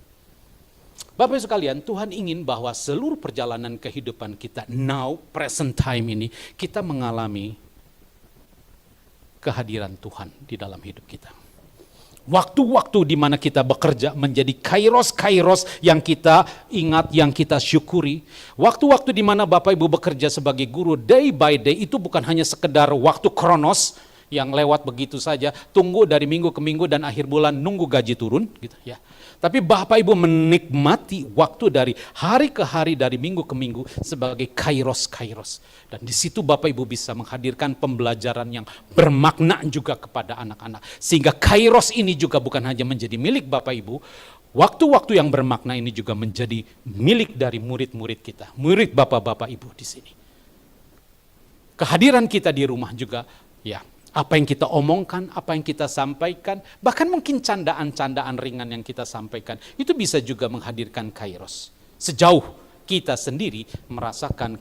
Bapak sekalian, Tuhan ingin bahwa seluruh perjalanan kehidupan kita now, present time ini, kita mengalami kehadiran Tuhan di dalam hidup kita. Waktu-waktu di mana kita bekerja menjadi kairos-kairos yang kita ingat, yang kita syukuri. Waktu-waktu di mana Bapak Ibu bekerja sebagai guru day by day itu bukan hanya sekedar waktu kronos yang lewat begitu saja, tunggu dari minggu ke minggu dan akhir bulan nunggu gaji turun gitu ya. Tapi Bapak Ibu menikmati waktu dari hari ke hari, dari minggu ke minggu sebagai kairos-kairos. Dan di situ Bapak Ibu bisa menghadirkan pembelajaran yang bermakna juga kepada anak-anak. Sehingga kairos ini juga bukan hanya menjadi milik Bapak Ibu, waktu-waktu yang bermakna ini juga menjadi milik dari murid-murid kita, murid Bapak-Bapak Ibu di sini. Kehadiran kita di rumah juga ya, apa yang kita omongkan, apa yang kita sampaikan, bahkan mungkin candaan-candaan ringan yang kita sampaikan, itu bisa juga menghadirkan kairos. Sejauh kita sendiri merasakan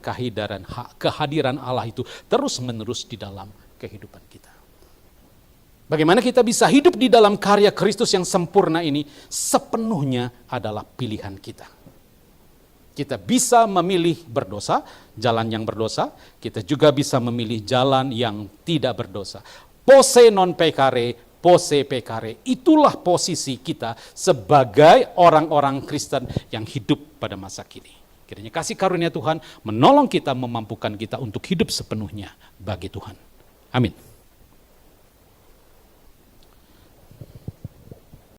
kehadiran Allah itu terus-menerus di dalam kehidupan kita. Bagaimana kita bisa hidup di dalam karya Kristus yang sempurna ini, sepenuhnya adalah pilihan kita. Kita bisa memilih berdosa, jalan yang berdosa. Kita juga bisa memilih jalan yang tidak berdosa. Posse non peccare, posse peccare. Itulah posisi kita sebagai orang-orang Kristen yang hidup pada masa kini. Kiranya kasih karunia Tuhan menolong kita, memampukan kita untuk hidup sepenuhnya bagi Tuhan. Amin.